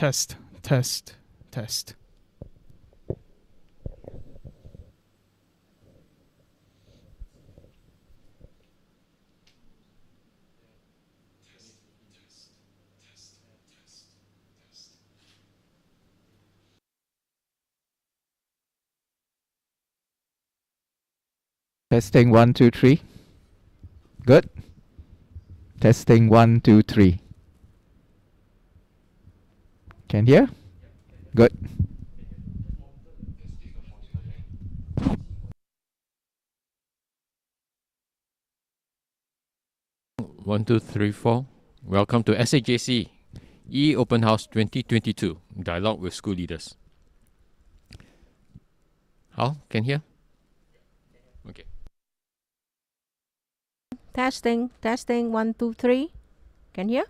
Test, test, test. Testing 1, 2, 3. Good. Testing 1, 2, 3. Can hear? Good. One, two, three, four. Welcome to SAJC Open House 2022 Dialogue with School Leaders. How? Can hear? Okay. Testing, 1, 2, 3. Can hear?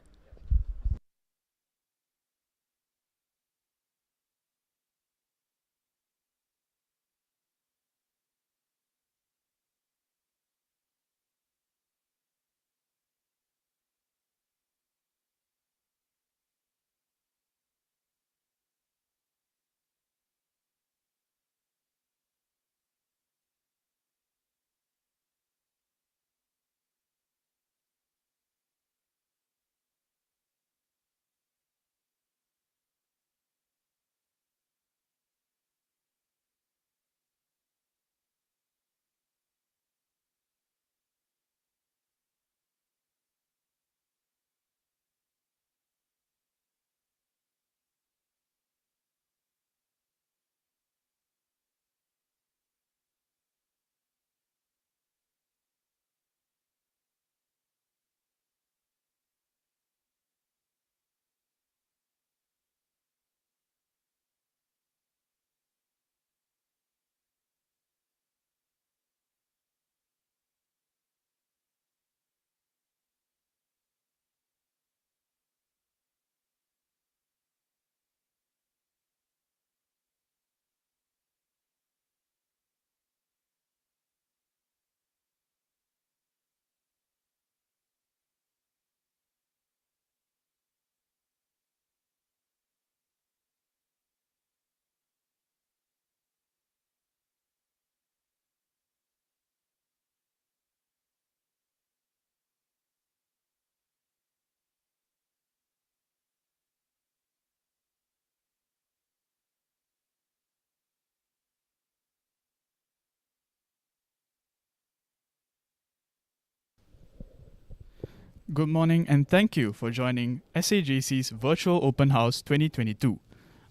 Good morning and thank you for joining SAJC's Virtual Open House 2022.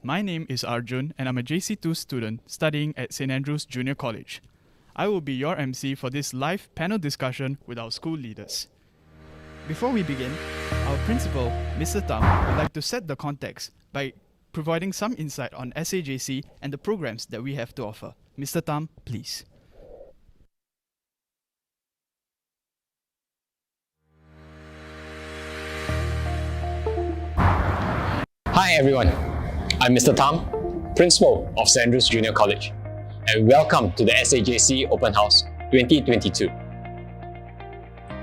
My name is Arjun and I'm a JC2 student studying at St. Andrews Junior College. I will be your MC for this live panel discussion with our school leaders. Before we begin, our principal, Mr. Tam, would like to set the context by providing some insight on SAJC and the programs that we have to offer. Mr. Tam, please. Hi everyone, I'm Mr. Tam, Principal of St. Andrews Junior College, and welcome to the SAJC Open House 2022.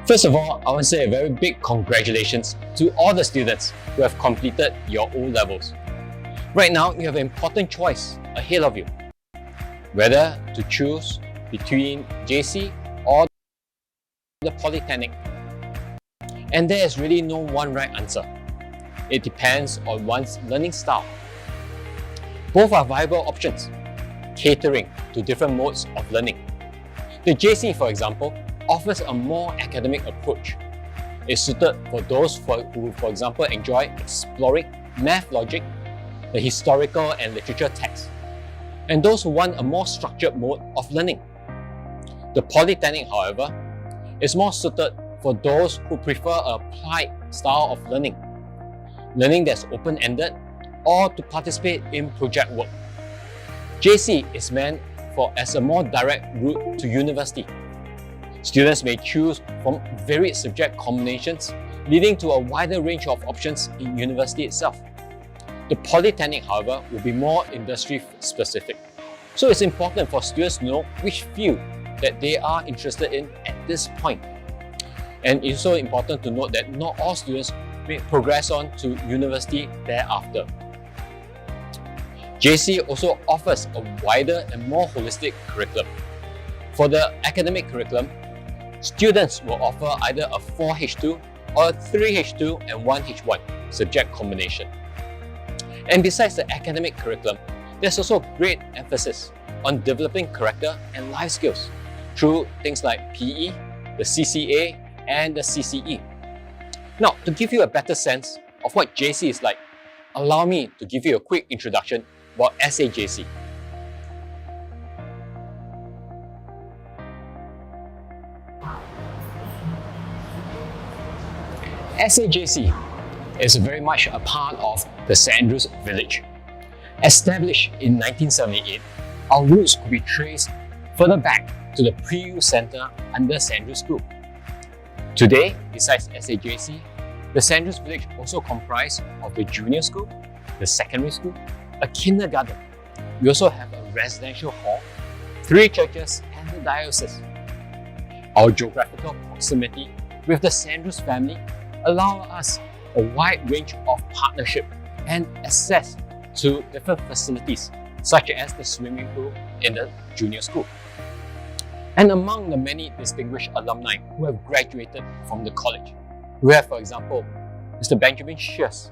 First of all, I want to say a very big congratulations to all the students who have completed your O-levels. Right now, you have an important choice ahead of you, whether to choose between JC or the Polytechnic. And there is really no one right answer. It depends on one's learning style. Both are viable options, catering to different modes of learning. The JC, for example, offers a more academic approach. It's suited for those who, for example, enjoy exploring math logic, the historical and literature texts, and those who want a more structured mode of learning. The Polytechnic, however, is more suited for those who prefer an applied style of learning that's open-ended, or to participate in project work. JC is meant as a more direct route to university. Students may choose from varied subject combinations, leading to a wider range of options in university itself. The Polytechnic, however, will be more industry-specific. So it's important for students to know which field that they are interested in at this point. And it's also important to note that not all students may progress on to university thereafter. JC also offers a wider and more holistic curriculum. For the academic curriculum, students will offer either a 4H2 or a 3H2 and 1H1 subject combination. And besides the academic curriculum, there's also great emphasis on developing character and life skills through things like PE, the CCA, and the CCE. Now, to give you a better sense of what JC is like, allow me to give you a quick introduction about SAJC. SAJC is very much a part of the St. Andrews Village. Established in 1978, our roots could be traced further back to the pre-U Centre under St. Andrews School. Today, besides SAJC, the St. Andrews Village also comprises of the junior school, the secondary school, a kindergarten. We also have a residential hall, 3 churches, and the diocese. Our geographical proximity with the St. Andrews family allow us a wide range of partnership and access to different facilities, such as the swimming pool in the junior school. And among the many distinguished alumni who have graduated from the college, we have, for example, Mr. Benjamin Shears,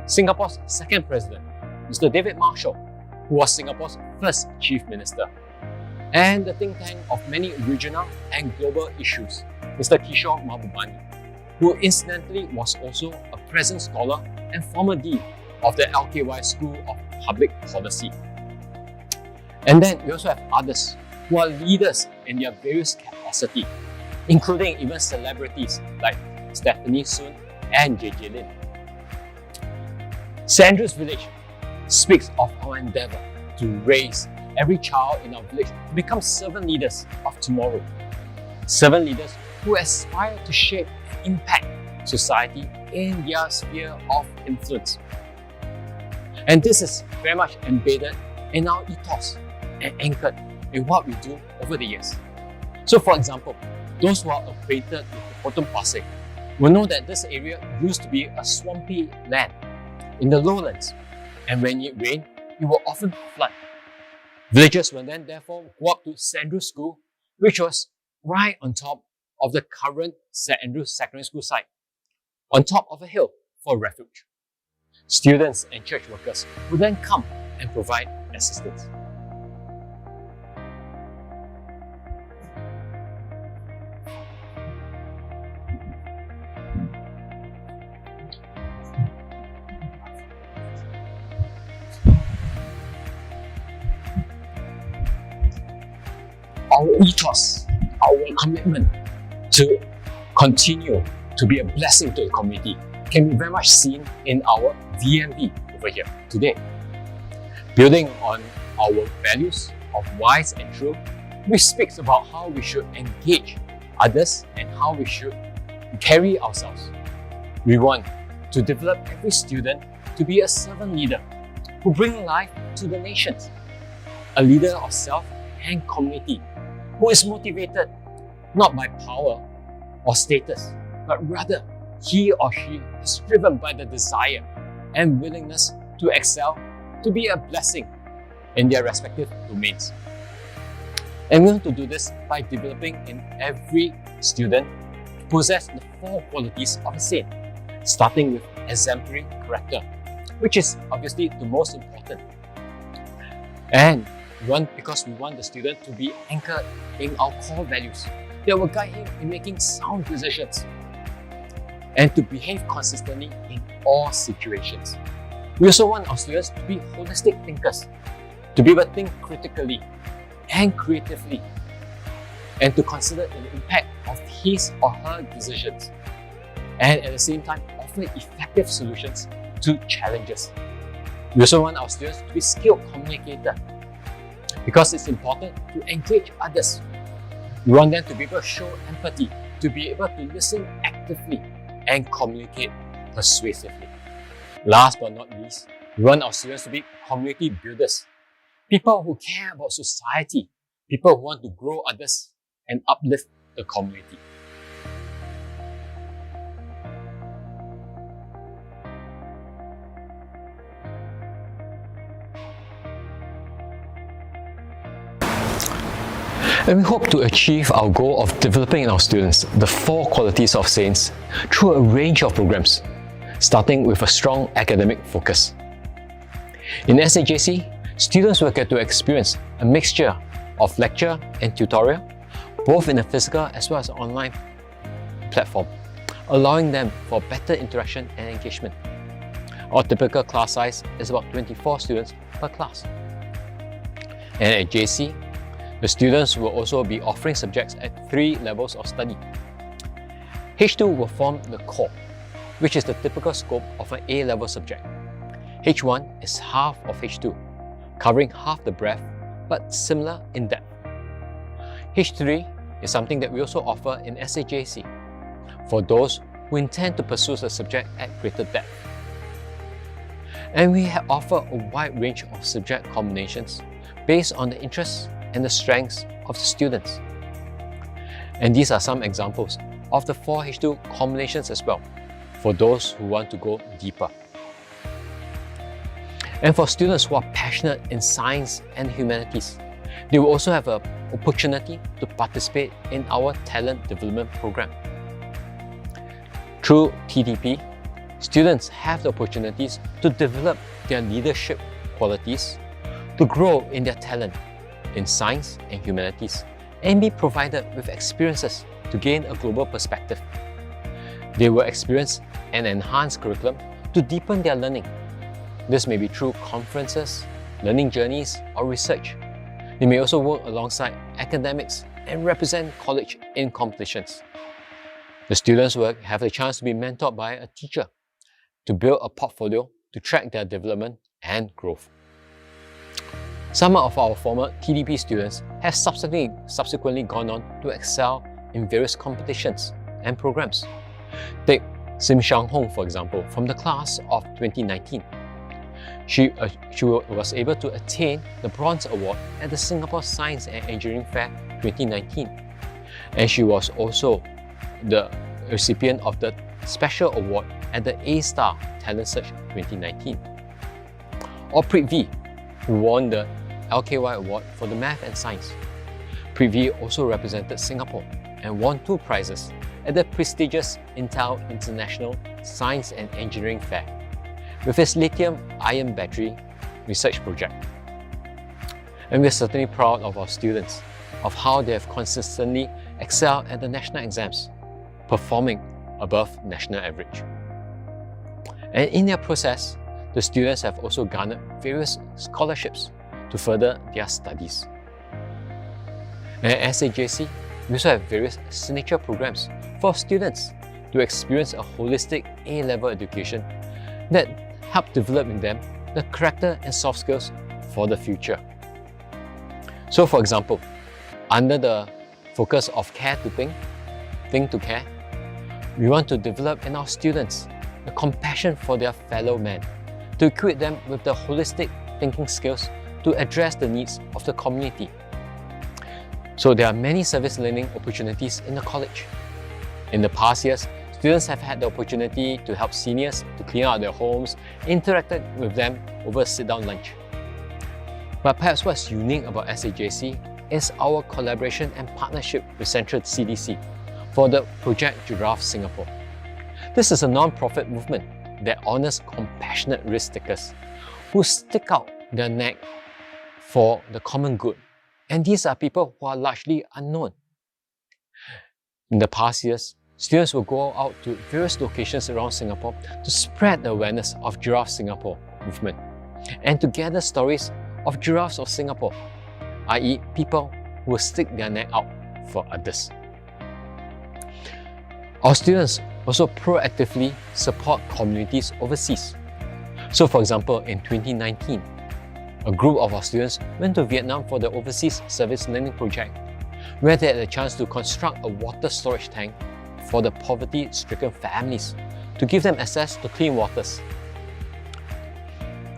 Singapore's second president, Mr. David Marshall, who was Singapore's first chief minister, and the think tank of many regional and global issues, Mr. Kishore Mahbubani, who incidentally was also a present scholar and former dean of the LKY School of Public Policy. And then we also have others who are leaders in their various capacity, including even celebrities like Stephanie Soon and JJ Lin. St. Andrews Village speaks of our endeavour to raise every child in our village to become servant leaders of tomorrow. Servant leaders who aspire to shape and impact society in their sphere of influence. And this is very much embedded in our ethos and anchored in what we do over the years. So for example, those who are acquainted with the Potong Pasir will know that this area used to be a swampy land in the lowlands, and when it rained, it will often flood. Villagers will then therefore go up to St. Andrews School, which was right on top of the current St. Andrews Secondary School site, on top of a hill for refuge. Students and church workers would then come and provide assistance. Our ethos, our commitment to continue to be a blessing to the community can be very much seen in our VMB over here today. Building on our values of wise and true, which speaks about how we should engage others and how we should carry ourselves. We want to develop every student to be a servant leader who bring life to the nations, a leader of self and community who is motivated not by power or status, but rather he or she is driven by the desire and willingness to excel, to be a blessing in their respective domains. And we want to do this by developing in every student to possess the 4 qualities of a saint, starting with exemplary character, which is obviously the most important. And because we want the student to be anchored in our core values that will guide him in making sound decisions and to behave consistently in all situations. We also want our students to be holistic thinkers, to be able to think critically and creatively, and to consider the impact of his or her decisions, and at the same time offer effective solutions to challenges. We also want our students to be skilled communicators, because it's important to engage others. We want them to be able to show empathy, to be able to listen actively and communicate persuasively. Last but not least, we want our students to be community builders, people who care about society, people who want to grow others and uplift the community. And we hope to achieve our goal of developing in our students the 4 qualities of saints through a range of programs, starting with a strong academic focus. In SAJC, students will get to experience a mixture of lecture and tutorial, both in a physical as well as online platform, allowing them for better interaction and engagement. Our typical class size is about 24 students per class. And at JC, the students will also be offering subjects at 3 levels of study. H2 will form the core, which is the typical scope of an A-level subject. H1 is half of H2, covering half the breadth, but similar in depth. H3 is something that we also offer in SAJC for those who intend to pursue the subject at greater depth. And we offer a wide range of subject combinations based on the interests and the strengths of the students. And these are some examples of the 4 H2 combinations as well, for those who want to go deeper. And for students who are passionate in science and humanities, they will also have an opportunity to participate in our talent development program. Through TDP, students have the opportunities to develop their leadership qualities, to grow in their talent in science and humanities, and be provided with experiences to gain a global perspective. They will experience an enhanced curriculum to deepen their learning. This may be through conferences, learning journeys, or research. They may also work alongside academics and represent college in competitions. The students will have the chance to be mentored by a teacher to build a portfolio to track their development and growth. Some of our former TDP students have subsequently gone on to excel in various competitions and programs. Take Sim Shang Hong, for example, from the class of 2019. She was able to attain the Bronze Award at the Singapore Science and Engineering Fair 2019. And she was also the recipient of the Special Award at the A-Star Talent Search 2019. Or Preet V, who won the LKY Award for the Math and Science. Preet V also represented Singapore and won 2 prizes at the prestigious Intel International Science and Engineering Fair with his lithium-ion battery research project. And we're certainly proud of our students, of how they have consistently excelled at the national exams, performing above national average. And in their process, the students have also garnered various scholarships to further their studies. And at SAJC, we also have various signature programs for students to experience a holistic A-level education that help develop in them the character and soft skills for the future. So for example, under the focus of care to think to care, we want to develop in our students the compassion for their fellow man, to equip them with the holistic thinking skills to address the needs of the community. So there are many service learning opportunities in the college. In the past years, students have had the opportunity to help seniors to clean out their homes, interacted with them over a sit-down lunch. But perhaps what's unique about SAJC is our collaboration and partnership with Central CDC for the Project Giraffe Singapore. This is a non-profit movement that honors compassionate risk takers who stick out their neck for the common good. And these are people who are largely unknown. In the past years, students will go out to various locations around Singapore to spread the awareness of Giraffe Singapore movement and to gather stories of giraffes of Singapore, i.e. people who will stick their neck out for others. Our students also proactively support communities overseas. So for example, in 2019, a group of our students went to Vietnam for the Overseas Service Learning Project, where they had a chance to construct a water storage tank for the poverty-stricken families to give them access to clean waters.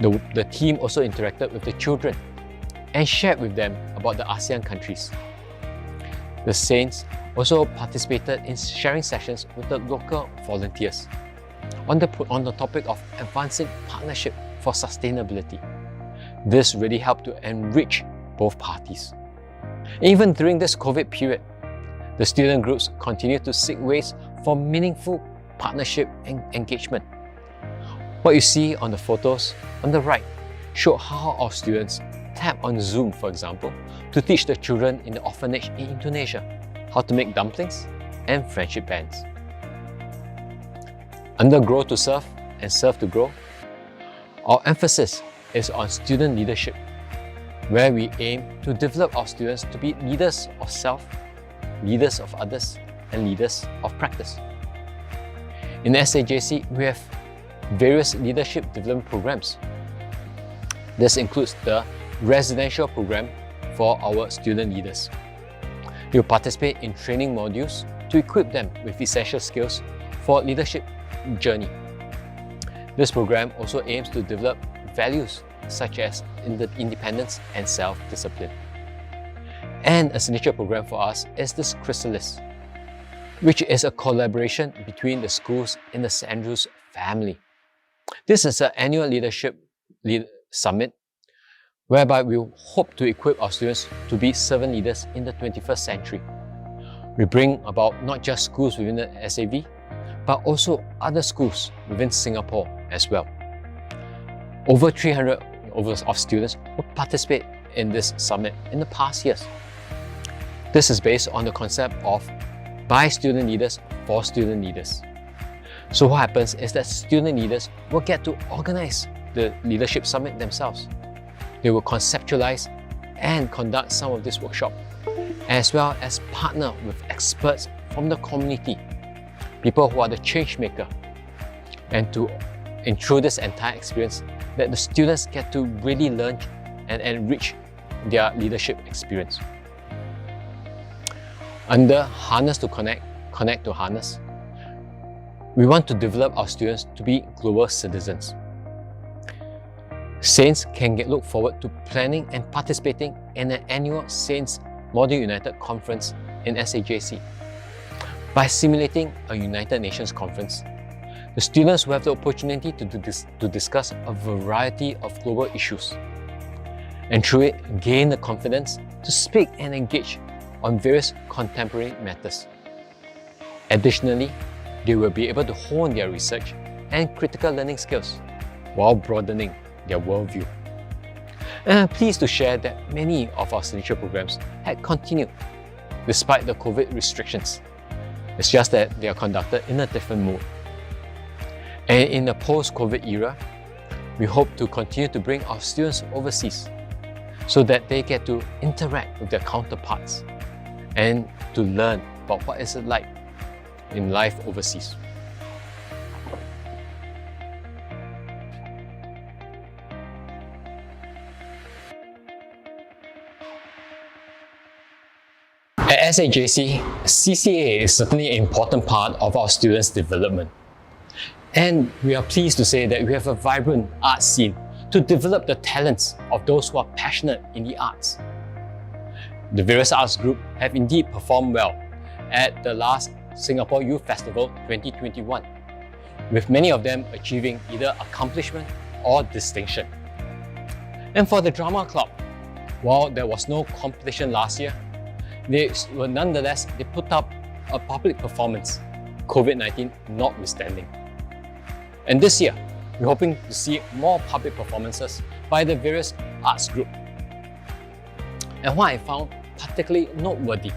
The team also interacted with the children and shared with them about the ASEAN countries. The Saints also participated in sharing sessions with the local volunteers on the topic of advancing partnership for sustainability. This really helped to enrich both parties. Even during this COVID period, the student groups continue to seek ways for meaningful partnership and engagement. What you see on the photos on the right show how our students tap on Zoom, for example, to teach the children in the orphanage in Indonesia how to make dumplings and friendship bands. Under Grow to Serve and Serve to Grow, our emphasis is on student leadership, where we aim to develop our students to be leaders of self, leaders of others, and leaders of practice. In SAJC, we have various leadership development programs. This includes the residential program for our student leaders. They will participate in training modules to equip them with essential skills for leadership journey. This program also aims to develop values such as independence and self-discipline. And a signature program for us is this Chrysalis, which is a collaboration between the schools in the St. Andrews family. This is an annual leadership summit whereby we hope to equip our students to be servant leaders in the 21st century. We bring about not just schools within the SAV, but also other schools within Singapore as well. Over 300 of students will participate in this summit in the past years. This is based on the concept of by student leaders for student leaders. So what happens is that student leaders will get to organize the leadership summit themselves. They will conceptualize and conduct some of this workshop, as well as partner with experts from the community, people who are the change maker, and through this entire experience, that the students get to really learn and enrich their leadership experience. Under Harness to Connect, Connect to Harness, we want to develop our students to be global citizens. Saints can look forward to planning and participating in an annual Saints Model United Conference in SAJC. By simulating a United Nations conference, the students will have the opportunity to discuss a variety of global issues, and through it gain the confidence to speak and engage on various contemporary matters. Additionally, they will be able to hone their research and critical learning skills while broadening their worldview. And I'm pleased to share that many of our signature programs had continued despite the COVID restrictions. It's just that they are conducted in a different mode. And in the post-COVID era, we hope to continue to bring our students overseas so that they get to interact with their counterparts and to learn about what is it like in life overseas. At SAJC, CCA is certainly an important part of our students' development. And we are pleased to say that we have a vibrant arts scene to develop the talents of those who are passionate in the arts. The various arts groups have indeed performed well at the last Singapore Youth Festival 2021, with many of them achieving either accomplishment or distinction. And for the Drama Club, while there was no competition last year, they put up a public performance, COVID-19 notwithstanding. And this year, we're hoping to see more public performances by the various arts groups. And what I found particularly noteworthy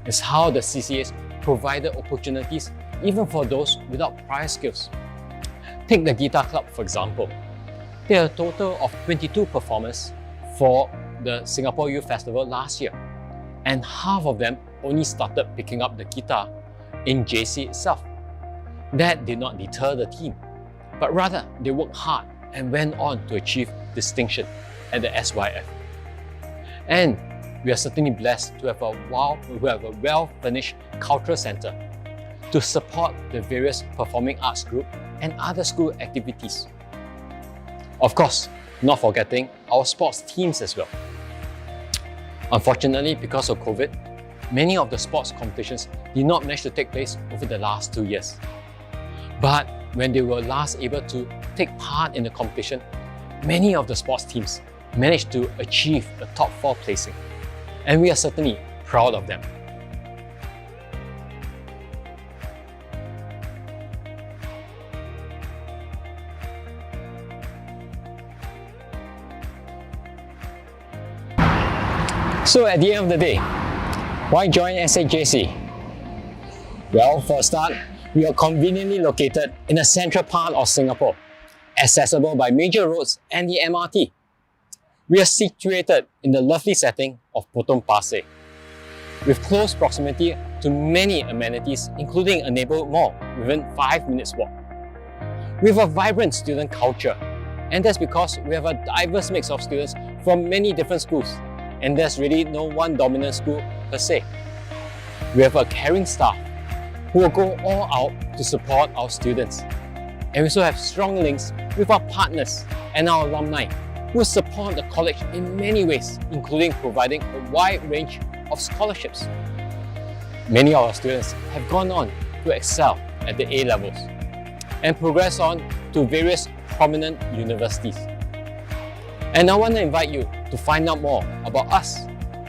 is how the CCAs provided opportunities even for those without prior skills. Take the Guitar Club, for example. There are a total of 22 performers for the Singapore Youth Festival last year, and half of them only started picking up the guitar in JC itself. That did not deter the team, but rather they worked hard and went on to achieve distinction at the SYF. And we are certainly blessed to have a well-furnished cultural center to support the various performing arts group and other school activities. Of course, not forgetting our sports teams as well. Unfortunately, because of COVID, many of the sports competitions did not manage to take place over the last 2 years. But when they were last able to take part in the competition, many of the sports teams managed to achieve the top 4 placing. and we are certainly proud of them. So at the end of the day, why join SAJC? Well, for a start, we are conveniently located in the central part of Singapore, accessible by major roads and the MRT. We are situated in the lovely setting of Potong Pasir, with close proximity to many amenities, including a neighborhood mall within 5 minutes walk. We have a vibrant student culture, and that's because we have a diverse mix of students from many different schools, and there's really no one dominant school per se. We have a caring staff who will go all out to support our students. And we also have strong links with our partners and our alumni who support the college in many ways, including providing a wide range of scholarships. Many of our students have gone on to excel at the A levels and progress on to various prominent universities. And I want to invite you to find out more about us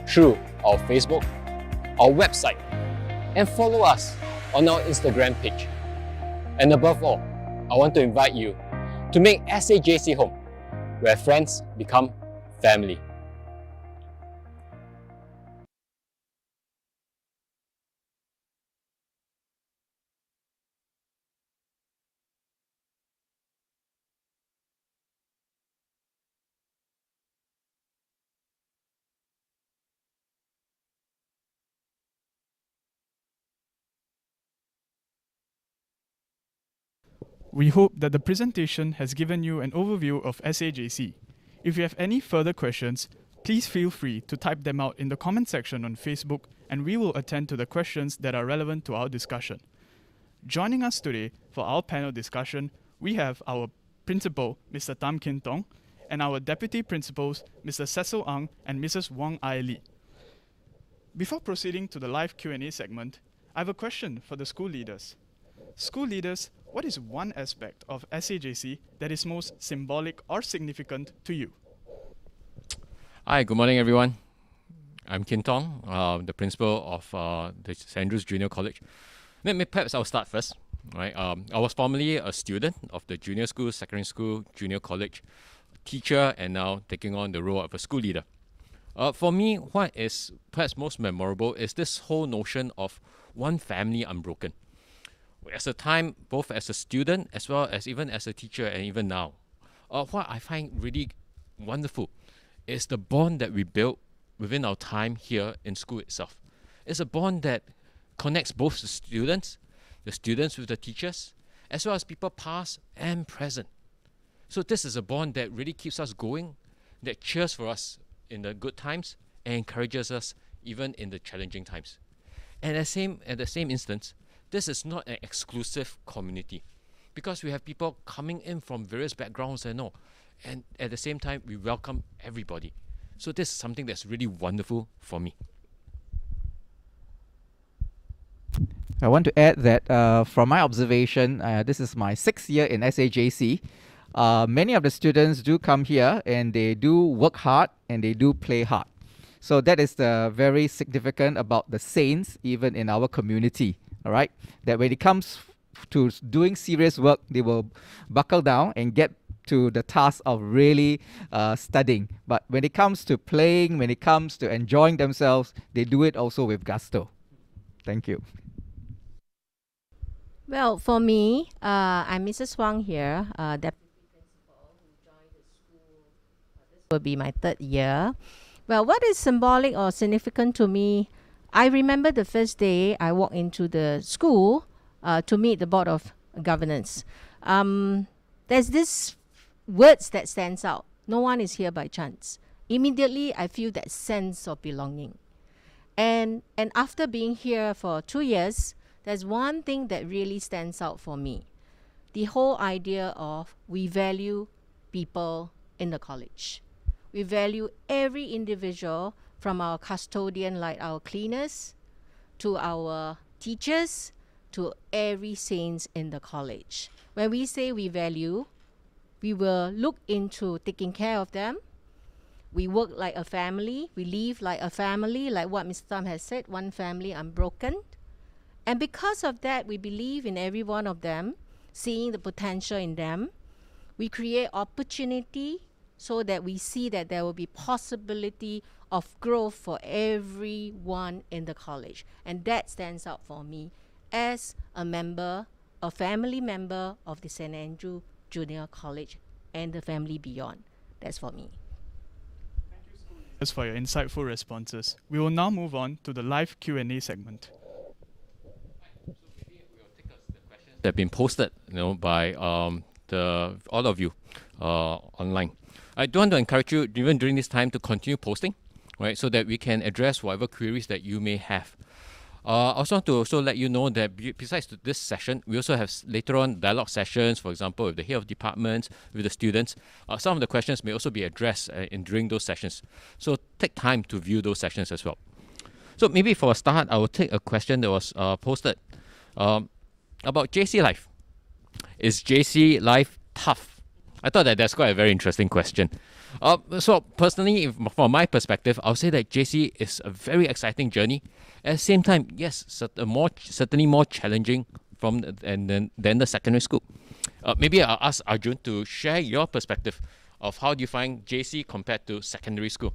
through our Facebook, our website, and follow us on our Instagram page. And above all, I want to invite you to make SAJC home, where friends become family. We hope that the presentation has given you an overview of SAJC. If you have any further questions, please feel free to type them out in the comment section on Facebook, and we will attend to the questions that are relevant to our discussion. Joining us today for our panel discussion, we have our principal, Mr. Tam Kin Tong, and our deputy principals, Mr. Cecil Ang and Mrs. Wong Ai Lee. Before proceeding to the live Q&A segment, I have a question for the school leaders. School leaders, what is one aspect of SAJC that is most symbolic or significant to you? Hi, good morning, everyone. I'm Kin Tong, the principal of the St. Andrews Junior College. Perhaps I'll start first. Right? I was formerly a student of the junior school, secondary school, junior college, teacher, and now taking on the role of a school leader. For me, what is perhaps most memorable is this whole notion of one family unbroken. As a time, both as a student as well as even as a teacher and even now, what I find really wonderful is the bond that we built within our time here in school itself. It's a bond that connects both the students with the teachers, as well as people past and present. So this is a bond that really keeps us going, that cheers for us in the good times and encourages us even in the challenging times. And at the same instance, this is not an exclusive community, because we have people coming in from various backgrounds and all, and at the same time we welcome everybody. So this is something that's really wonderful for me. I want to add that from my observation, this is my 6th year in SAJC. Many of the students do come here and they do work hard and they do play hard. So that is very significant about the saints even in our community. All right, that when it comes to doing serious work, they will buckle down and get to the task of really studying. But when it comes to playing, when it comes to enjoying themselves, they do it also with gusto. Thank you. Well, for me, I'm Mrs. Wang here, deputy principal who joined the school. This will be my 3rd year. Well, what is symbolic or significant to me? I remember the first day I walked into the school to meet the Board of Governance. There's this words that stands out. No one is here by chance. Immediately, I feel that sense of belonging. And after being here for 2 years, there's one thing that really stands out for me. The whole idea of we value people in the college. We value every individual, from our custodian, like our cleaners, to our teachers, to every saints in the college. When we say we value, we will look into taking care of them. We work like a family. We live like a family, like what Mr. Tam has said, one family unbroken. And because of that, we believe in every one of them, seeing the potential in them. We create opportunity so that we see that there will be possibility of growth for everyone in the college. And that stands out for me as a member, a family member of the St. Andrew Junior College and the family beyond. That's for me. Thanks for your insightful responses. We will now move on to the live Q&A segment. That have been posted, by all of you online. I do want to encourage you, even during this time, to continue posting, right, so that we can address whatever queries that you may have. I also want to let you know that besides this session, we also have later on dialogue sessions, for example, with the head of departments, with the students. Some of the questions may also be addressed during those sessions. So take time to view those sessions as well. So maybe for a start, I will take a question that was posted about JC life. Is JC life tough? I thought that's quite a very interesting question. So personally, from my perspective, I'll say that JC is a very exciting journey. At the same time, yes, certainly more challenging than the secondary school. Maybe I'll ask Arjun to share your perspective of how do you find JC compared to secondary school.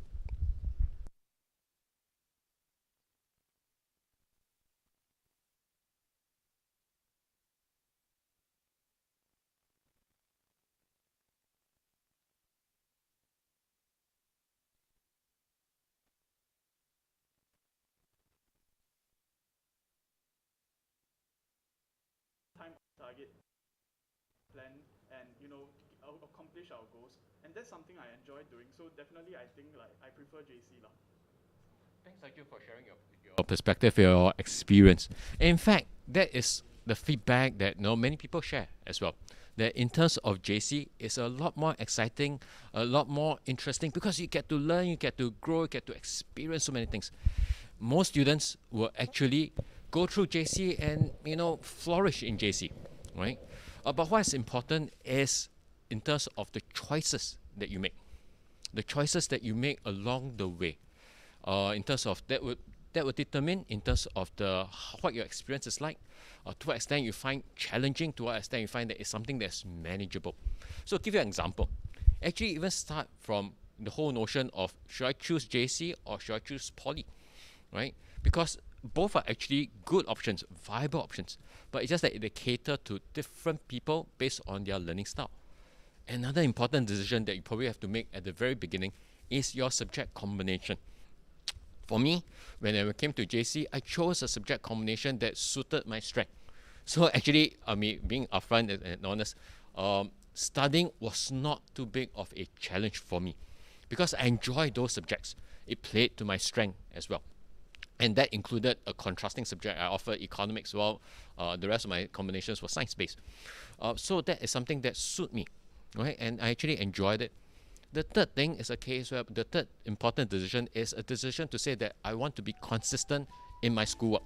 Target, plan, and accomplish our goals, and that's something I enjoy doing. So definitely, I think I prefer JC lah. Thanks, Arjun, for sharing your perspective, your experience. In fact, that is the feedback that many people share as well. That in terms of JC, it's a lot more exciting, a lot more interesting, because you get to learn, you get to grow, you get to experience so many things. Most students will actually go through JC and flourish in JC, right? But what's important is in terms of the choices that you make, along the way. In terms of that would determine in terms of what your experience is like, to what extent you find challenging, to what extent you find that it's something that's manageable. So, give you an example. Actually, even start from the whole notion of, should I choose JC or should I choose Poly, right? Because both are actually good options, viable options, but it's just that they cater to different people based on their learning style. Another important decision that you probably have to make at the very beginning is your subject combination. For me, when I came to JC, I chose a subject combination that suited my strength. So actually, being upfront and honest, studying was not too big of a challenge for me because I enjoyed those subjects. It played to my strength as well. And that included a contrasting subject. I offered economics, while the rest of my combinations were science-based. So that is something that suited me, right? And I actually enjoyed it. The third thing is a case where the third important decision is a decision to say that I want to be consistent in my schoolwork.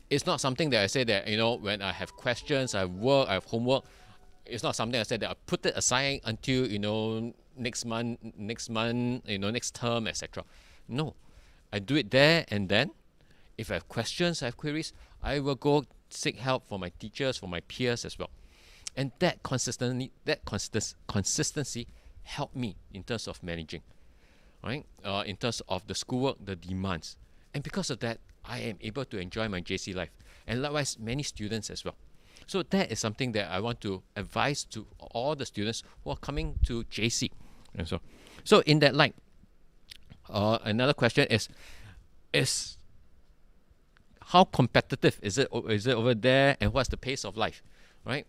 It's not something that I say that, when I have questions, I have work, I have homework, it's not something I said that I put it aside until, next month, next term, etc. No. I do it there and then. If I have questions, I have queries, I will go seek help from my teachers, from my peers as well. And that consistency helped me in terms of managing, right? In terms of the schoolwork, the demands. And because of that, I am able to enjoy my JC life. And likewise, many students as well. So that is something that I want to advise to all the students who are coming to JC. And so in that light, another question is how competitive is it over there, and what's the pace of life, right?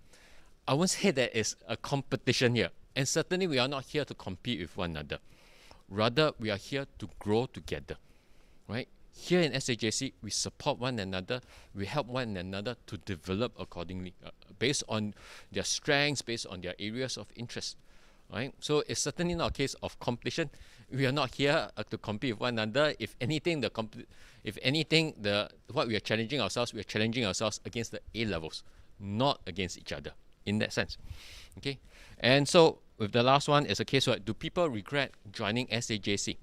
I won't say that it's a competition here, and certainly we are not here to compete with one another. Rather, we are here to grow together, right? Here in SAJC, we support one another, we help one another to develop accordingly, based on their strengths, based on their areas of interest, right? So it's certainly not a case of competition. We are not here to compete with one another. If anything, what we are challenging ourselves against the A levels, not against each other, in that sense. Okay, and so with the last one is a case where do people regret joining SAJC?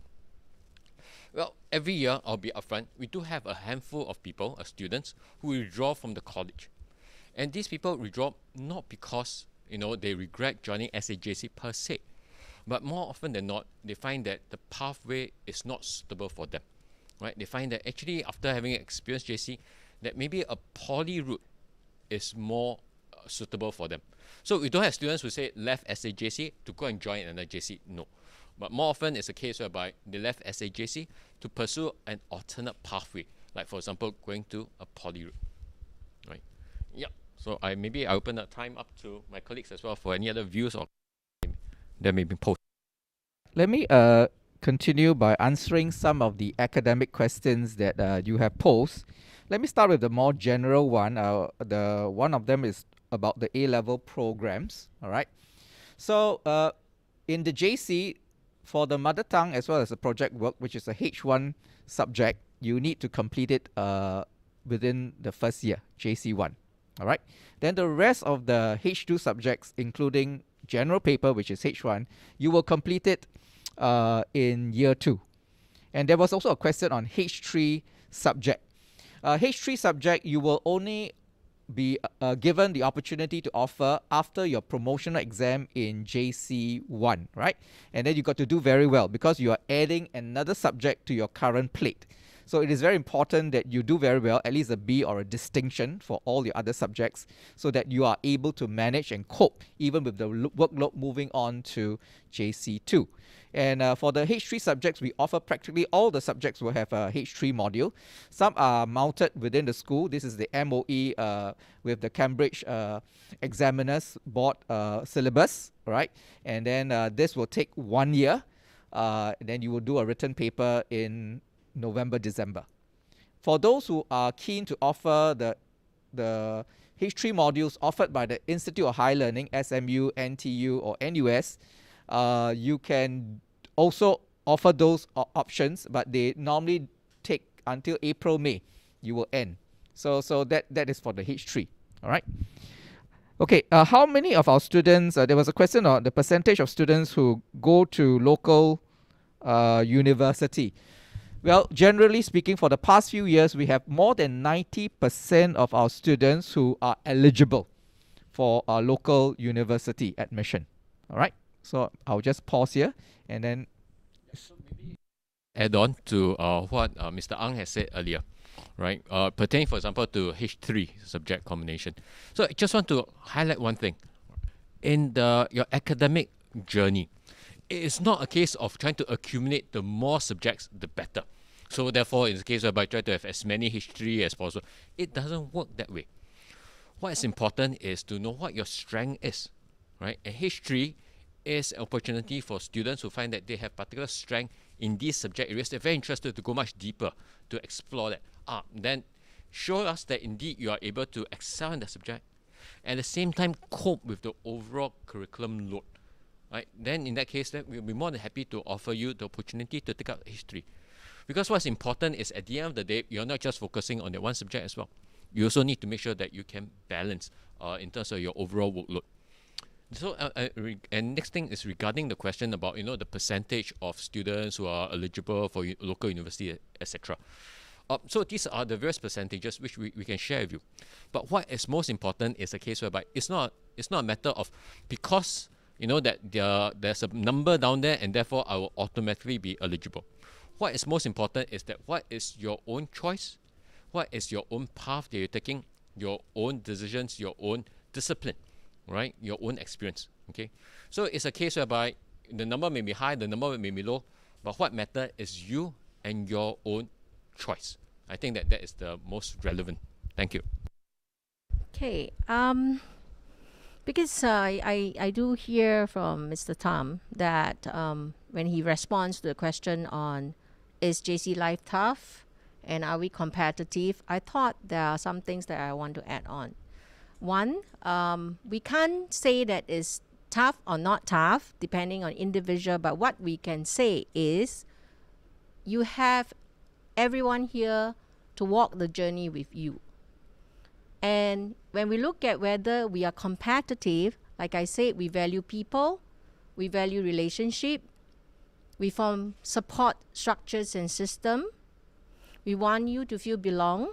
Well, every year, I'll be upfront, we do have a handful of people, students, who withdraw from the college. And these people withdraw not because, they regret joining SAJC per se, but more often than not, they find that the pathway is not suitable for them, right? They find that actually after having experienced JC, that maybe a poly route is more suitable for them. So we don't have students who say left SAJC to go and join another JC, no. But more often it's a case whereby they left SAJC to pursue an alternate pathway, like for example, going to a poly route, right? Yeah. So I open the time up to my colleagues as well for any other views or that may be posted. Let me continue by answering some of the academic questions that you have posed. Let me start with the more general one. The one of them is about the A-level programs. All right. So in the JC, for the mother tongue as well as the project work, which is a H1 subject, you need to complete it within the first year, JC1. All right. Then the rest of the H2 subjects, including general paper, which is H1, you will complete it in year 2. And there was also a question on H3 subject. H3 subject, you will only be given the opportunity to offer after your promotional exam in JC1, right? And then you got to do very well because you are adding another subject to your current plate. So it is very important that you do very well, at least a B or a distinction for all your other subjects, so that you are able to manage and cope even with the workload moving on to JC2. And for the H3 subjects, we offer practically all the subjects will have a H3 module. Some are mounted within the school. This is the MOE with the Cambridge Examiners Board syllabus, right? And then this will take 1 year. Then you will do a written paper in November, December. For those who are keen to offer the H3 modules offered by the Institute of Higher Learning, SMU, NTU, or NUS, you can also offer those options, but they normally take until April, May, you will end. So that is for the H3, all right? Okay, how many of our students, there was a question on the percentage of students who go to local university. Well, generally speaking, for the past few years, we have more than 90% of our students who are eligible for our local university admission. All right, so I'll just pause here and then add on to what Mr. Ang has said earlier, right? Pertaining, for example, to H3 subject combination. So I just want to highlight one thing. In your academic journey, it is not a case of trying to accumulate the more subjects, the better. So therefore, in the case whereby try to have as many H3 as possible, it doesn't work that way. What is important is to know what your strength is, right? And H3 is an opportunity for students who find that they have particular strength in these subject areas. They're very interested to go much deeper to explore that. Then show us that indeed you are able to excel in the subject, and at the same time cope with the overall curriculum load. Right? Then in that case, then we'll be more than happy to offer you the opportunity to take up H3. Because what's important is at the end of the day, you're not just focusing on that one subject as well. You also need to make sure that you can balance in terms of your overall workload. So, and next thing is regarding the question about the percentage of students who are eligible for local university, etc. So these are the various percentages which we can share with you. But what is most important is a case whereby it's not a matter of because that there's a number down there and therefore I will automatically be eligible. What is most important is that what is your own choice, what is your own path that you're taking, your own decisions, your own discipline, right? Your own experience, okay? So it's a case whereby the number may be high, the number may be low, but what matters is you and your own choice. I think that is the most relevant. Thank you. Okay. Because I do hear from Mr. Tam that when he responds to the question on is JC life tough and are we competitive, I thought there are some things that I want to add on. One, we can't say that it's tough or not tough depending on individual, but what we can say is you have everyone here to walk the journey with you. And when we look at whether we are competitive, like I said, we value people, We value relationship. We form support structures and system. We want you to feel belong.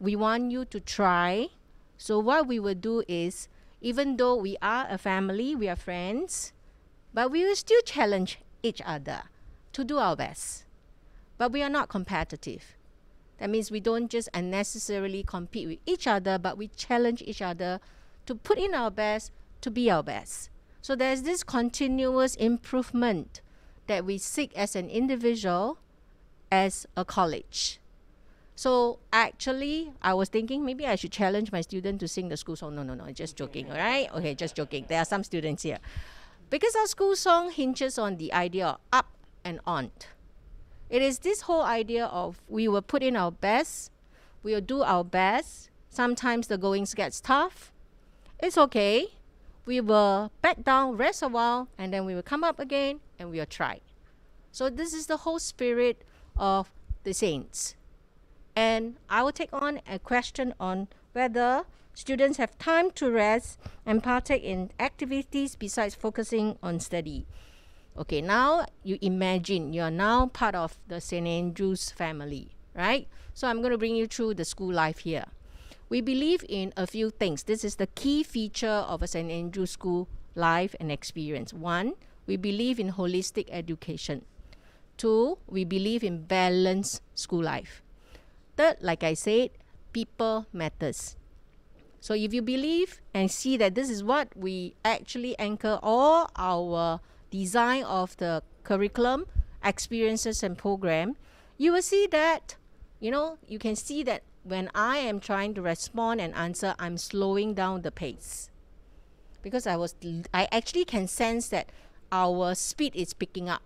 We want you to try. So what we will do is, even though we are a family, we are friends, but we will still challenge each other to do our best. But we are not competitive. That means we don't just unnecessarily compete with each other, but we challenge each other to put in our best, to be our best. So there's this continuous improvement that we seek as an individual, as a college. So actually, I was thinking maybe I should challenge my student to sing the school song. No, just joking, all right? Okay, just joking. There are some students here. Because our school song hinges on the idea of up and on. It is this whole idea of we will put in our best, we will do our best. Sometimes the goings gets tough. It's okay. We will back down, rest a while, and then we will come up again and we will try. So this is the whole spirit of the saints. And I will take on a question on whether students have time to rest and partake in activities besides focusing on study. Okay, now you imagine you are now part of the St. Andrew's family, right? So I'm going to bring you through the school life here. We believe in a few things. This is the key feature of a St. Andrew's school life and experience. 1, we believe in holistic education. 2, we believe in balanced school life. 3rd, like I said, people matters. So if you believe and see that this is what we actually anchor all our design of the curriculum, experiences and program, you will see that, you can see that when I am trying to respond and answer, I'm slowing down the pace. Because I actually can sense that our speed is picking up.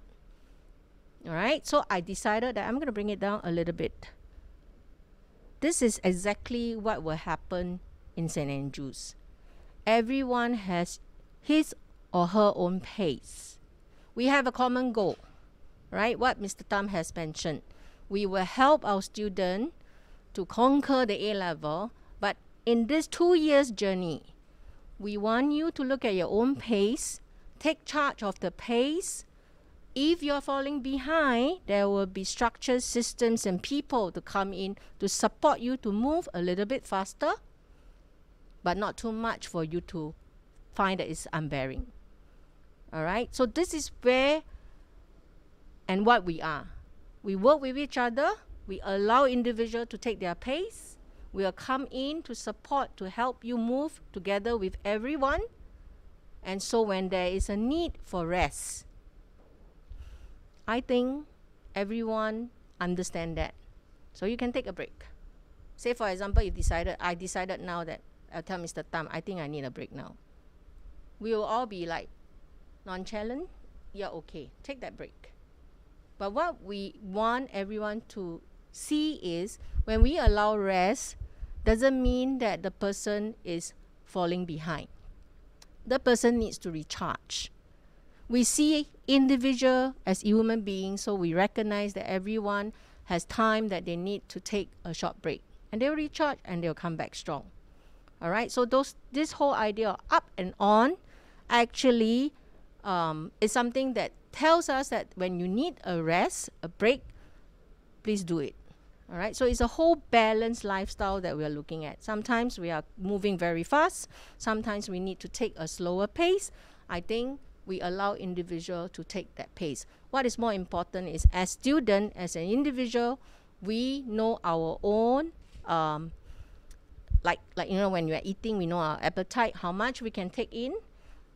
All right, so I decided that I'm going to bring it down a little bit. This is exactly what will happen in St. Andrews. Everyone has his or her own pace. We have a common goal, right? What Mr. Tam has mentioned. We will help our student to conquer the A level, but in this 2 years journey, we want you to look at your own pace, take charge of the pace. If you're falling behind, there will be structures, systems, and people to come in to support you to move a little bit faster, but not too much for you to find that it's unbearing. All right, so this is where and what we are. We work with each other. We allow individuals to take their pace. We will come in to support, to help you move together with everyone. And so when there is a need for rest, I think everyone understand that. So you can take a break. Say for example, I decided now that I'll tell Mr. Tam, I think I need a break now. We will all be like nonchalant. Yeah, okay, take that break. But what we want everyone to see is when we allow rest, doesn't mean that the person is falling behind. The person needs to recharge. We see individual as human beings, so we recognize that everyone has time that they need to take a short break. And they'll recharge and they'll come back strong. All right, so this whole idea of up and on actually is something that tells us that when you need a rest, a break, please do it. All right, so it's a whole balanced lifestyle that we are looking at. Sometimes we are moving very fast. Sometimes we need to take a slower pace. I think we allow individual to take that pace. What is more important is as student, as an individual, we know our own, like when you are eating, we know our appetite, how much we can take in,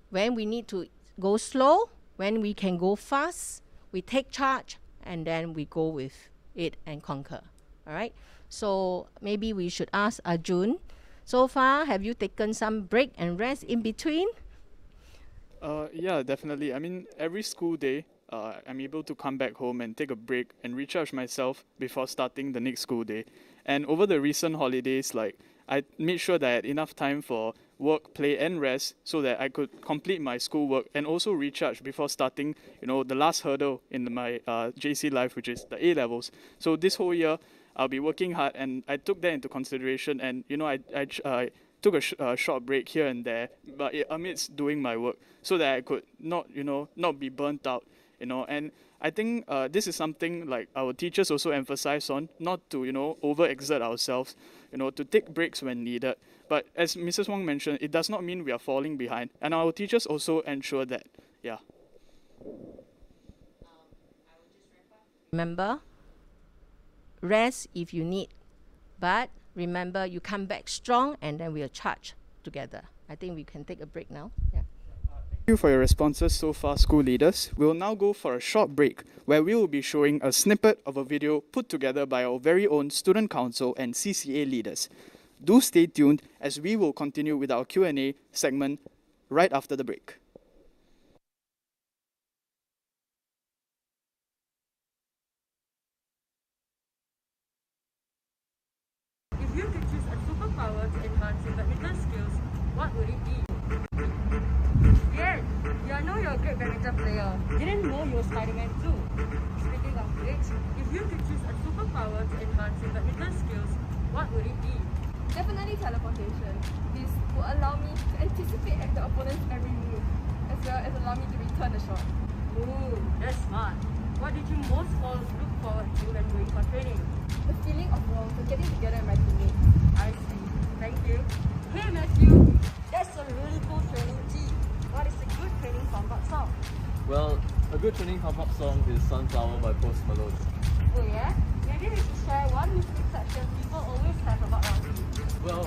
when we need to go slow, when we can go fast, we take charge, and then we go with it and conquer. All right, so maybe we should ask Arjun, so far have you taken some break and rest in between? Yeah, definitely. I mean, every school day, I'm able to come back home and take a break and recharge myself before starting the next school day. And over the recent holidays, I made sure that I had enough time for work, play, and rest so that I could complete my schoolwork and also recharge before starting, the last hurdle in my JC life, which is the A levels. So this whole year, I'll be working hard, and I took that into consideration. And I took a short break here and there, but amidst doing my work, so that I could not be burnt out, and I think this is something like our teachers also emphasize on, not to overexert ourselves, to take breaks when needed. But as Mrs. Wong mentioned, it does not mean we are falling behind, and our teachers also ensure that. Yeah. Remember, rest if you need, but remember you come back strong and then we'll charge together. I think we can take a break now. Yeah. Thank you for your responses so far, school leaders. We'll now go for a short break where we will be showing a snippet of a video put together by our very own Student Council and CCA leaders. Do stay tuned as we will continue with our Q&A segment right after the break. If you could choose a superpower to enhance your badminton skills, what would it be? Bien, I know you're a great badminton player. Didn't know you were Spider-Man too. Speaking of which, if you could choose a superpower to enhance your badminton skills, what would it be? Definitely teleportation. This will allow me to anticipate the opponent's every move, as well as allow me to return the shot. Ooh, that's smart. What did you most look forward to when going for training? The feeling of warmth and getting together with my teammates. I see. Thank you. Hey Matthew, that's a really cool training tee. What is a good training pump-up song? Well, a good training pump-up song is Sunflower by Post Malone. Oh yeah? Maybe we should share one misconception people always have about rugby. Well,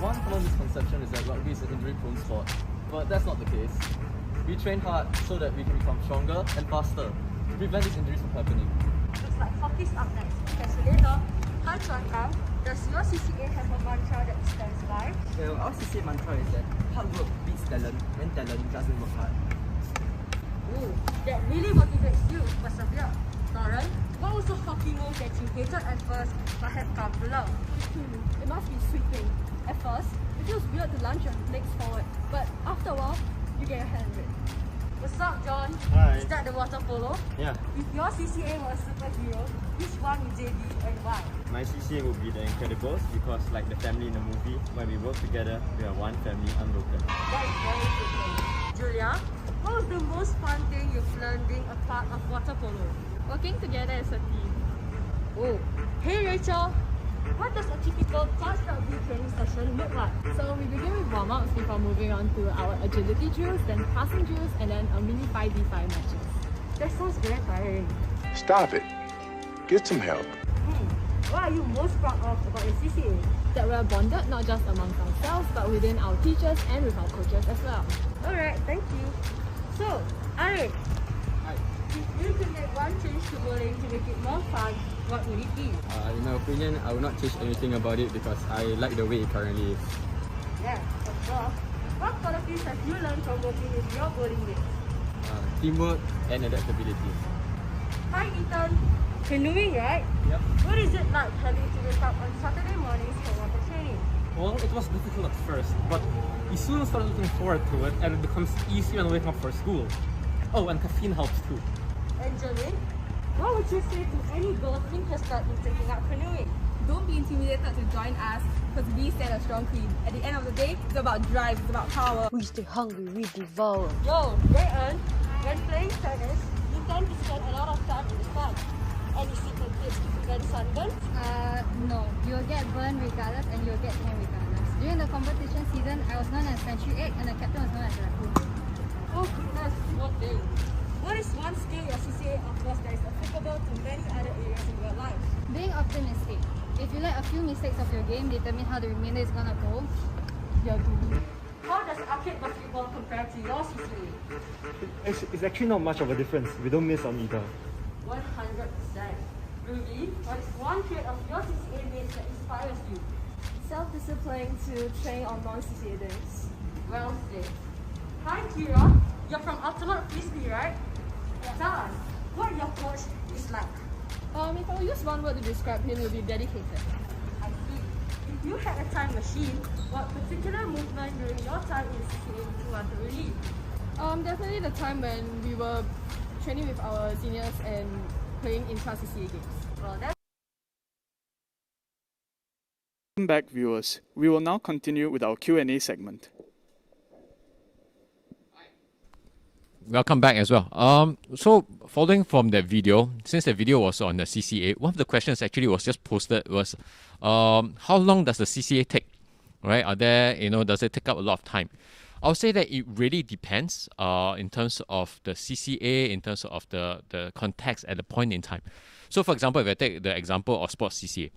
one common misconception is that rugby is an injury-prone sport, but that's not the case. We train hard so that we can become stronger and faster to prevent these injuries from happening. Looks like hockey's up next. Catch you later. Hi Chuan, does your CCA have a mantra that stands by? Well, our CCA mantra is that hard work beats talent when talent doesn't work hard. Ooh, that really motivates you to persevere. Lauren, what was a hockey move that you hated at first but have come to love? It must be sweeping. At first, it feels weird to lunge your legs forward, but after a while, you get your hand in it. What's up, John? Hi. Is that the water polo? Yeah, If your CCA was a superhero, which one would they be and why? my CCA will be The Incredibles because, like the family in the movie, when we work together, we are one family unbroken. That is very good. Julia, what was the most fun thing you've learned being a part of water polo? Working together as a team. Oh, hey Rachel, what does a typical touch rugby training session look like? So we begin with warm-ups before moving on to our agility drills, then passing drills, and then a mini 5v5 matches. That sounds very tiring. Stop it. Get some help. What are you most proud of about your CCA? That we are bonded not just amongst ourselves, but within our teachers and with our coaches as well. Alright, thank you. So, Arik, Hi. if you could make one change to bowling to make it more fun, what would it be? In my opinion, I will not change anything about it because I like the way it currently is. Yeah, of course. What qualities have you learned from working with your bowling mates? Teamwork and adaptability. Hi Ethan, canoeing right? Yep. What is it like having to wake up on Saturday mornings for water training? Well, it was difficult at first, but you soon start looking forward to it and it becomes easier when waking up for school. Oh, and caffeine helps too. Angeline, what would you say to any girl interested in taking up canoeing? Don't be intimidated to join us because we stand a strong team. At the end of the day, it's about drive, it's about power. We stay hungry, we devour. Yo, Rayan, when playing tennis, you tend to spend a lot of time in the sun. Any secret tips to prevent sunburn? No. You'll get burned regardless and you'll get tan regardless. During the competition season, I was known as Century Egg and the captain was known as Raccoon. Oh goodness, what day? What is one skill your CCA offers that is applicable to many other areas in your life? Being optimistic. If you let a few mistakes of your game determine how the remainder is gonna go, you're doomed. How does arcade basketball compare to your CCA? It's actually not much of a difference. We don't miss on either. 100%. Ruby, what is one trait of your CCA mates that inspires you? Self-discipline to train on non-CCA days. Well said. Hi Kira, you're from Ultimate Frisbee, right? Tell us, what your coach is like. If I were use one word to describe him, it would be dedicated. I see. If you had a time machine, what particular movement during your time in CCA would you want to relive? Definitely the time when we were training with our seniors and playing in-class CCA games. Well, that's Welcome back, viewers. We will now continue with our Q&A segment. Welcome back as well. So following from that video, since the video was on the CCA, one of the questions actually was just posted was, how long does the CCA take? Right? Are there, does it take up a lot of time? I'll say that it really depends in terms of the CCA, in terms of the context at the point in time. So for example, if I take the example of sports CCA,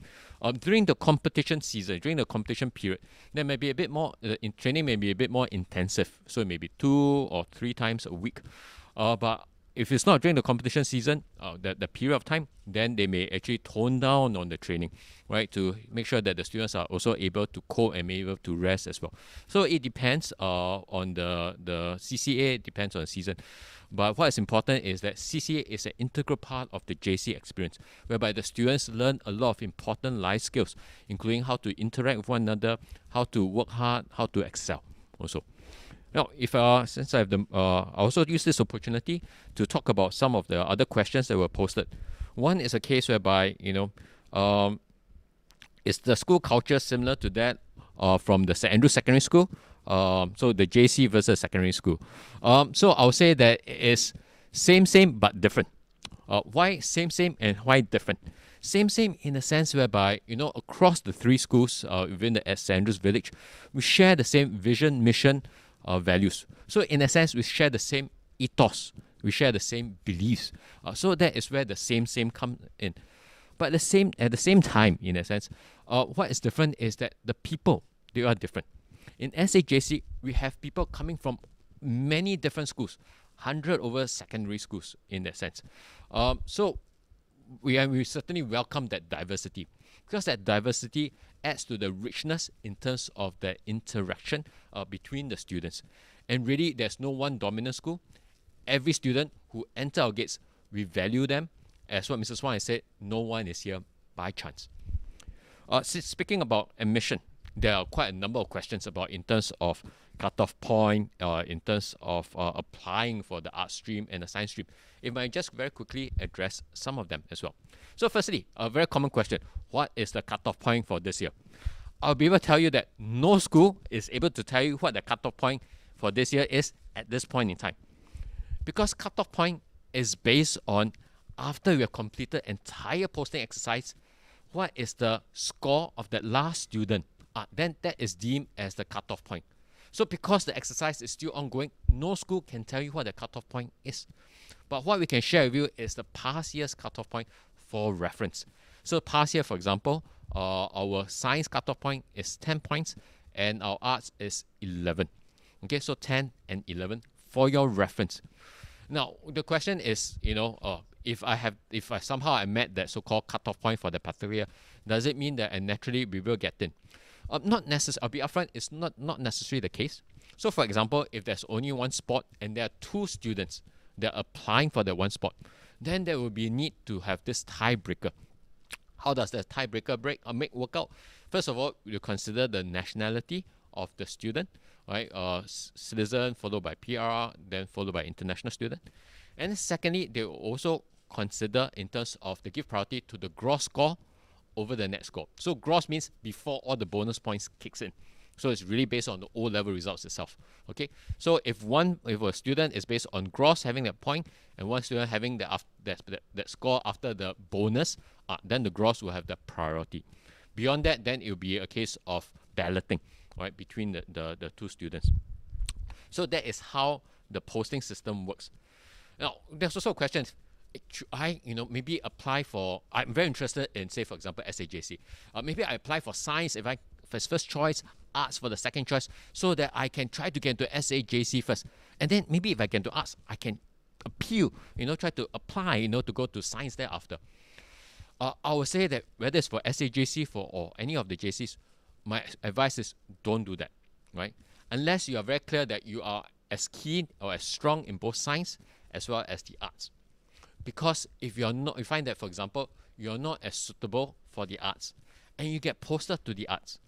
during the competition season, during the competition period, there may be a bit more, training may be a bit more intensive. So it may be 2 or 3 times a week. But if it's not during the competition season, the period of time, then they may actually tone down on the training, right, to make sure that the students are also able to cope and able to rest as well. So it depends on the CCA, it depends on the season. But what is important is that CCA is an integral part of the JC experience, whereby the students learn a lot of important life skills, including how to interact with one another, how to work hard, how to excel also. Now, since I have I also use this opportunity to talk about some of the other questions that were posted. One is a case whereby, is the school culture similar to that from the St. Andrews Secondary School? So the JC versus secondary school. So I'll say that it is same but different. Why same and why different? Same in a sense whereby, across the 3 schools within the St. Andrews Village, we share the same vision, mission, values. So in a sense, we share the same ethos, we share the same beliefs. So that is where the same comes in. But at the same time, in a sense, what is different is that the people, they are different. In SAJC, we have people coming from many different schools, 100 over secondary schools in that sense. So we certainly welcome that diversity, because that diversity adds to the richness in terms of the interaction between the students. And really, there's no one dominant school. Every student who enter our gates, we value them. As what Mrs. Wang has said, no one is here by chance. Speaking about admission, there are quite a number of questions about in terms of cutoff point, in terms of applying for the art stream and the science stream. If I just very quickly address some of them as well. So firstly, a very common question, what is the cutoff point for this year? I'll be able to tell you that no school is able to tell you what the cutoff point for this year is at this point in time. Because cutoff point is based on after we have completed entire posting exercise, what is the score of that last student? Then that is deemed as the cutoff point. So because the exercise is still ongoing, no school can tell you what the cutoff point is. But what we can share with you is the past year's cutoff point for reference. So past year, for example, our science cutoff point is 10 points and our arts is 11. Okay, so 10 and 11 for your reference. Now, the question is, if I somehow met that so-called cutoff point for the particular year, does it mean that naturally we will get in? Not necessarily. I'll be upfront, it's not necessarily the case. So for example, if there's only one spot and there are 2 students that are applying for that one spot, then there will be a need to have this tiebreaker. How does the tiebreaker work out? First of all, you consider the nationality of the student, right? Citizen followed by PR, then followed by international student. And secondly, they will also consider in terms of they give priority to the gross score over the net score. So gross means before all the bonus points kicks in. So it's really based on the O-level results itself. Okay. So if a student is based on gross having that point, and one student having that score after the bonus, then the gross will have the priority. Beyond that, then it will be a case of balloting, right, between the 2 students. So that is how the posting system works. Now, there's also a question. Should I, maybe apply for, I'm very interested in, say, for example, SAJC. Maybe I apply for science if first choice, arts for the second choice, so that I can try to get into SAJC first. And then maybe if I get into arts, I can appeal, try to apply, to go to science thereafter. I would say that whether it's for SAJC or any of the JCs, my advice is don't do that, right? Unless you are very clear that you are as keen or as strong in both science as well as the arts. Because if you're not, you find that, for example, you're not as suitable for the arts and you get posted to the arts,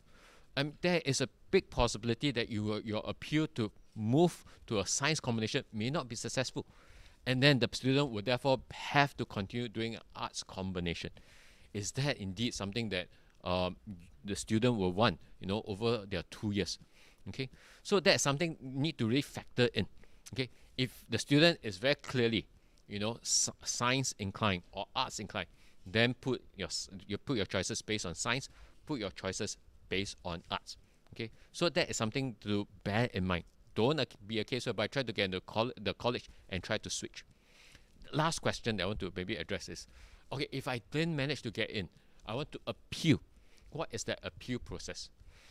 there is a big possibility that your appeal to move to a science combination may not be successful. And then the student would therefore have to continue doing an arts combination. Is that indeed something that the student will want, over their 2 years. Okay, so that's something you need to really factor in. Okay, if the student is very clearly, science inclined or arts inclined, then put your choices based on science, put your choices based on arts. Okay, so that is something to bear in mind. Don't be a case whereby try to get into the college and try to switch. Last question that I want to maybe address is, okay, if I didn't manage to get in, I want to appeal. What is that appeal process?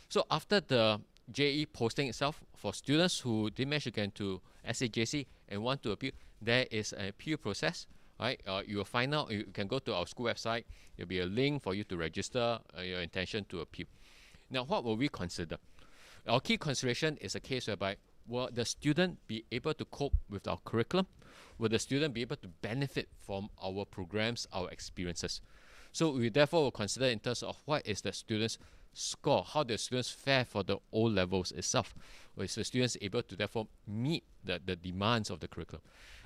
So after the JE posting itself, for students who didn't manage to get into SAJC and want to appeal, there is an appeal process. Right? You will find out, you can go to our school website, there'll be a link for you to register your intention to appeal. Now, what will we consider? Our key consideration is a case whereby, will the student be able to cope with our curriculum? Will the student be able to benefit from our programs, our experiences? So we therefore will consider in terms of what is the student's score, how the students fare for the O levels itself. Is the students able to therefore meet the demands of the curriculum?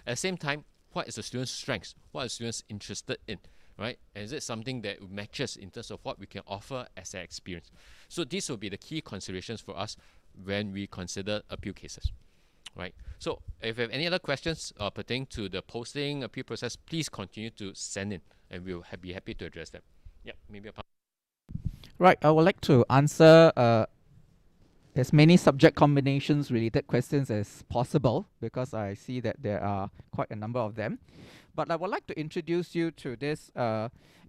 At the same time, what is the student's strengths? What are the students interested in? Right? And is it something that matches in terms of what we can offer as an experience? So these will be the key considerations for us when we consider appeal cases. Right? So if you have any other questions pertaining to the posting appeal process, please continue to send in and we'll be happy to address them. Yeah, maybe Right, I would like to answer as many subject combinations related questions as possible, because I see that there are quite a number of them. But I would like to introduce you to this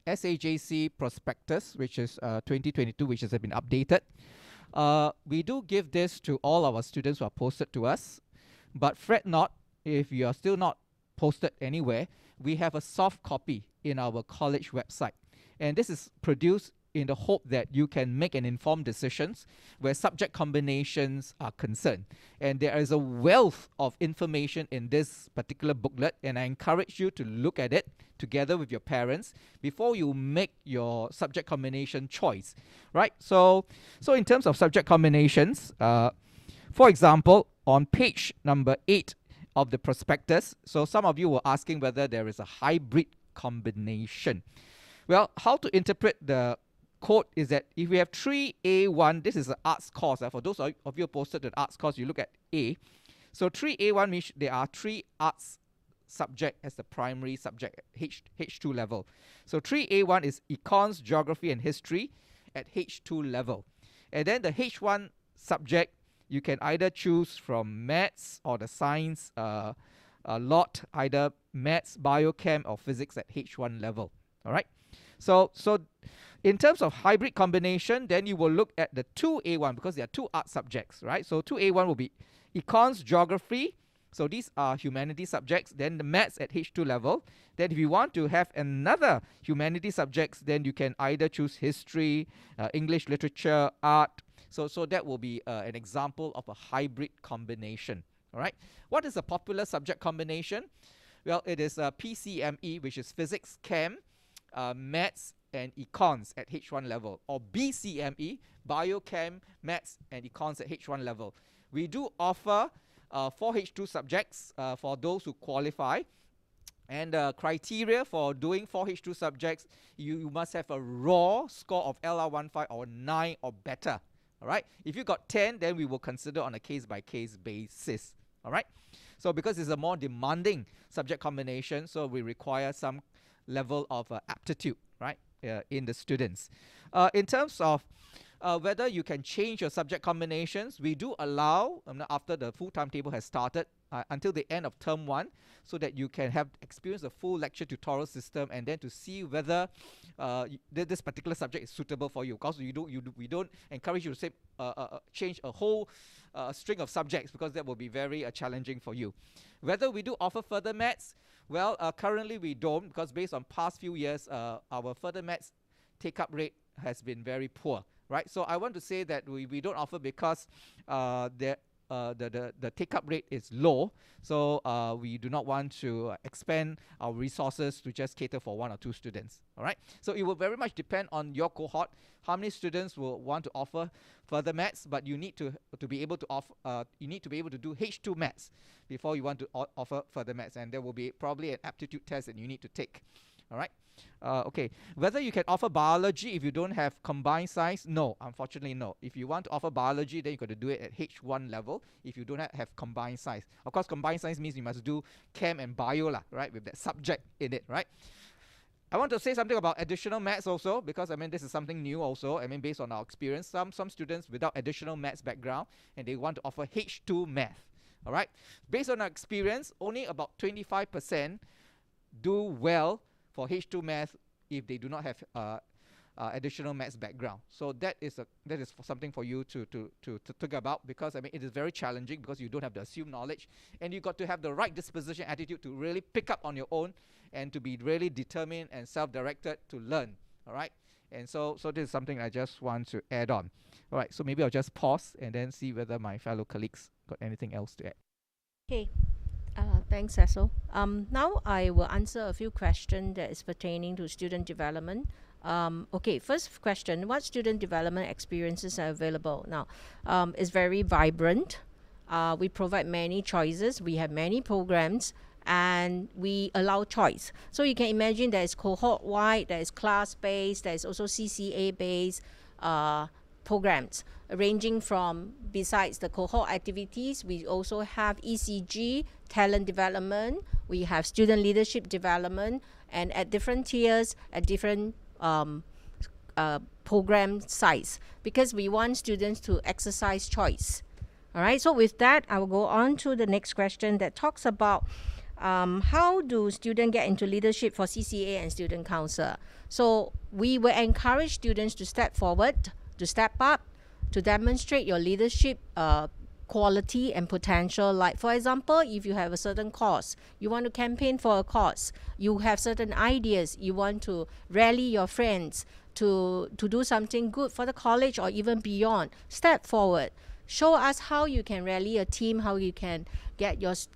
SAJC prospectus, which is 2022, which has been updated. We do give this to all our students who are posted to us, but fret not if you are still not posted anywhere. We have a soft copy in our college website, and this is produced in the hope that you can make an informed decisions where subject combinations are concerned. And there is a wealth of information in this particular booklet, and I encourage you to look at it together with your parents before you make your subject combination choice, right? So in terms of subject combinations, for example, on page number 8 of the prospectus, so some of you were asking whether there is a hybrid combination. Well, how to interpret the code is that if we have 3A1, this is an arts course. For those of you posted to the arts course, you look at A. So 3A1 means there are 3 arts subject as the primary subject at H2 level. So 3A1 is econs, geography and history at H2 level. And then the H1 subject, you can either choose from maths or the science lot, either maths, biochem or physics at H1 level. All right. So in terms of hybrid combination, then you will look at the 2A1 because there are 2 art subjects, right? So 2A1 will be econs, geography. So these are humanity subjects. Then the maths at H2 level. Then if you want to have another humanity subjects, then you can either choose history, English, literature, art. So that will be an example of a hybrid combination. All right. What is a popular subject combination? Well, it is PCME, which is physics, chem, maths and econs at H1 level, or BCME, biochem, maths and econs at H1 level. We do offer 4 H2 subjects for those who qualify, and the criteria for doing 4 H2 subjects, you must have a raw score of LR15 or 9 or better. All right. If you got 10, then we will consider on a case-by-case basis. All right. So because it's a more demanding subject combination, so we require some level of aptitude, right, in the students. In terms of whether you can change your subject combinations, we do allow, after the full timetable has started, until the end of term 1, so that you can have experience the full lecture tutorial system, and then to see whether this particular subject is suitable for you. Because we don't encourage you to say change a whole string of subjects, because that will be very challenging for you. Whether we do offer further maths, well, currently we don't, because based on past few years, our further maths take-up rate has been very poor, right? So I want to say that we don't offer because the take-up rate is low, so we do not want to expand our resources to just cater for 1 or 2 students. All right, so it will very much depend on your cohort, how many students will want to offer further maths, but you need to be able to offer you need to be able to do H2 maths before you want to offer further maths, and there will be probably an aptitude test that you need to take. All right. Okay. Whether you can offer biology if you don't have combined science? No, unfortunately, no. If you want to offer biology, then you got to do it at H1 level. If you don't have combined science, of course, combined science means you must do chem and bio, lah, right, with that subject in it, right? I want to say something about additional maths also, because I mean this is something new also. I mean, based on our experience, some students without additional maths background and they want to offer H2 math. All right. Based on our experience, only about 25% do well for H2 math if they do not have additional maths background. So that is something for you to think about, because I mean it is very challenging, because you don't have the assumed knowledge, and you got to have the right disposition attitude to really pick up on your own and to be really determined and self-directed to learn. All right. And so this is something I just want to add on. All right. So maybe I'll just pause and then see whether my fellow colleagues got anything else to add. Okay. Thanks, Cecil. Now I will answer a few questions that is pertaining to student development. Okay, first question, what student development experiences are available? Now, it's very vibrant. We provide many choices. We have many programs, and we allow choice. So you can imagine there is cohort-wide, there is class-based, there is also CCA-based programs, ranging from, besides the cohort activities, we also have ECG, talent development, we have student leadership development, and at different tiers, at different program size, because we want students to exercise choice. All right, so with that, I will go on to the next question that talks about how do students get into leadership for CCA and student council. So we will encourage students to step forward, to step up, to demonstrate your leadership quality and potential. Like, for example, if you have a certain cause, you want to campaign for a cause, you have certain ideas, you want to rally your friends to do something good for the college or even beyond, step forward. Show us how you can rally a team, how you can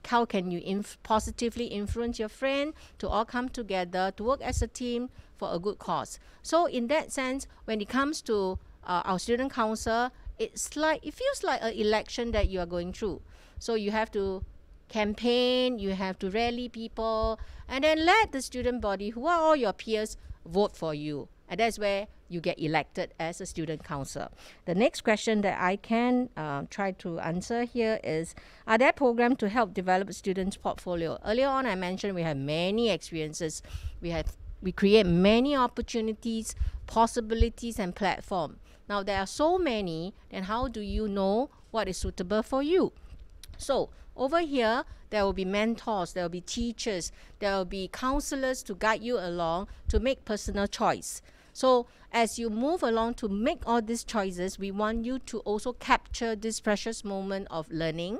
how can you positively influence your friend to all come together to work as a team for a good cause. So in that sense, when it comes to our student council, it feels like an election that you are going through. So you have to campaign, you have to rally people, and then let the student body, who are all your peers, vote for you. And that's where you get elected as a student council. The next question that I can try to answer here is, are there programs to help develop students' portfolio? Earlier on, I mentioned we have many experiences. We create many opportunities, possibilities, and platforms. Now, there are so many, then how do you know what is suitable for you? So, over here, there will be mentors, there will be teachers, there will be counselors to guide you along to make personal choice. So, as you move along to make all these choices, we want you to also capture this precious moment of learning.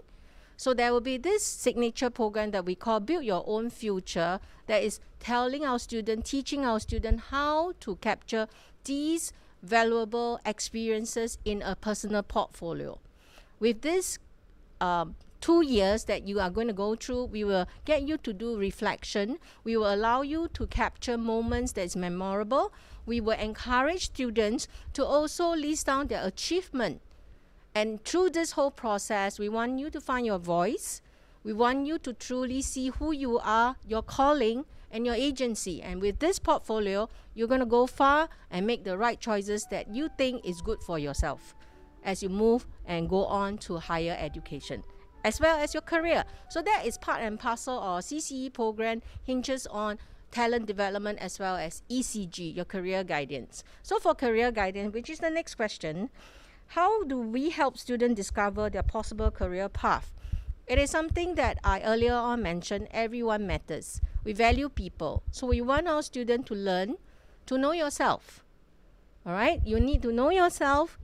So there will be this signature program that we call Build Your Own Future, that is telling our student, teaching our student how to capture these valuable experiences in a personal portfolio. With this 2 years that you are going to go through, we will get you to do reflection. We will allow you to capture moments that is memorable. We will encourage students to also list down their achievement. And through this whole process, we want you to find your voice. We want you to truly see who you are, your calling, and your agency. And with this portfolio, you're going to go far and make the right choices that you think is good for yourself as you move and go on to higher education, as well as your career. So that is part and parcel of CCE program, hinges on talent development as well as ECG, your career guidance. So for career guidance, which is the next question, how do we help students discover their possible career path? It is something that I earlier on mentioned, everyone matters. We value people. So we want our students to learn to know yourself. All right? You need to know yourself.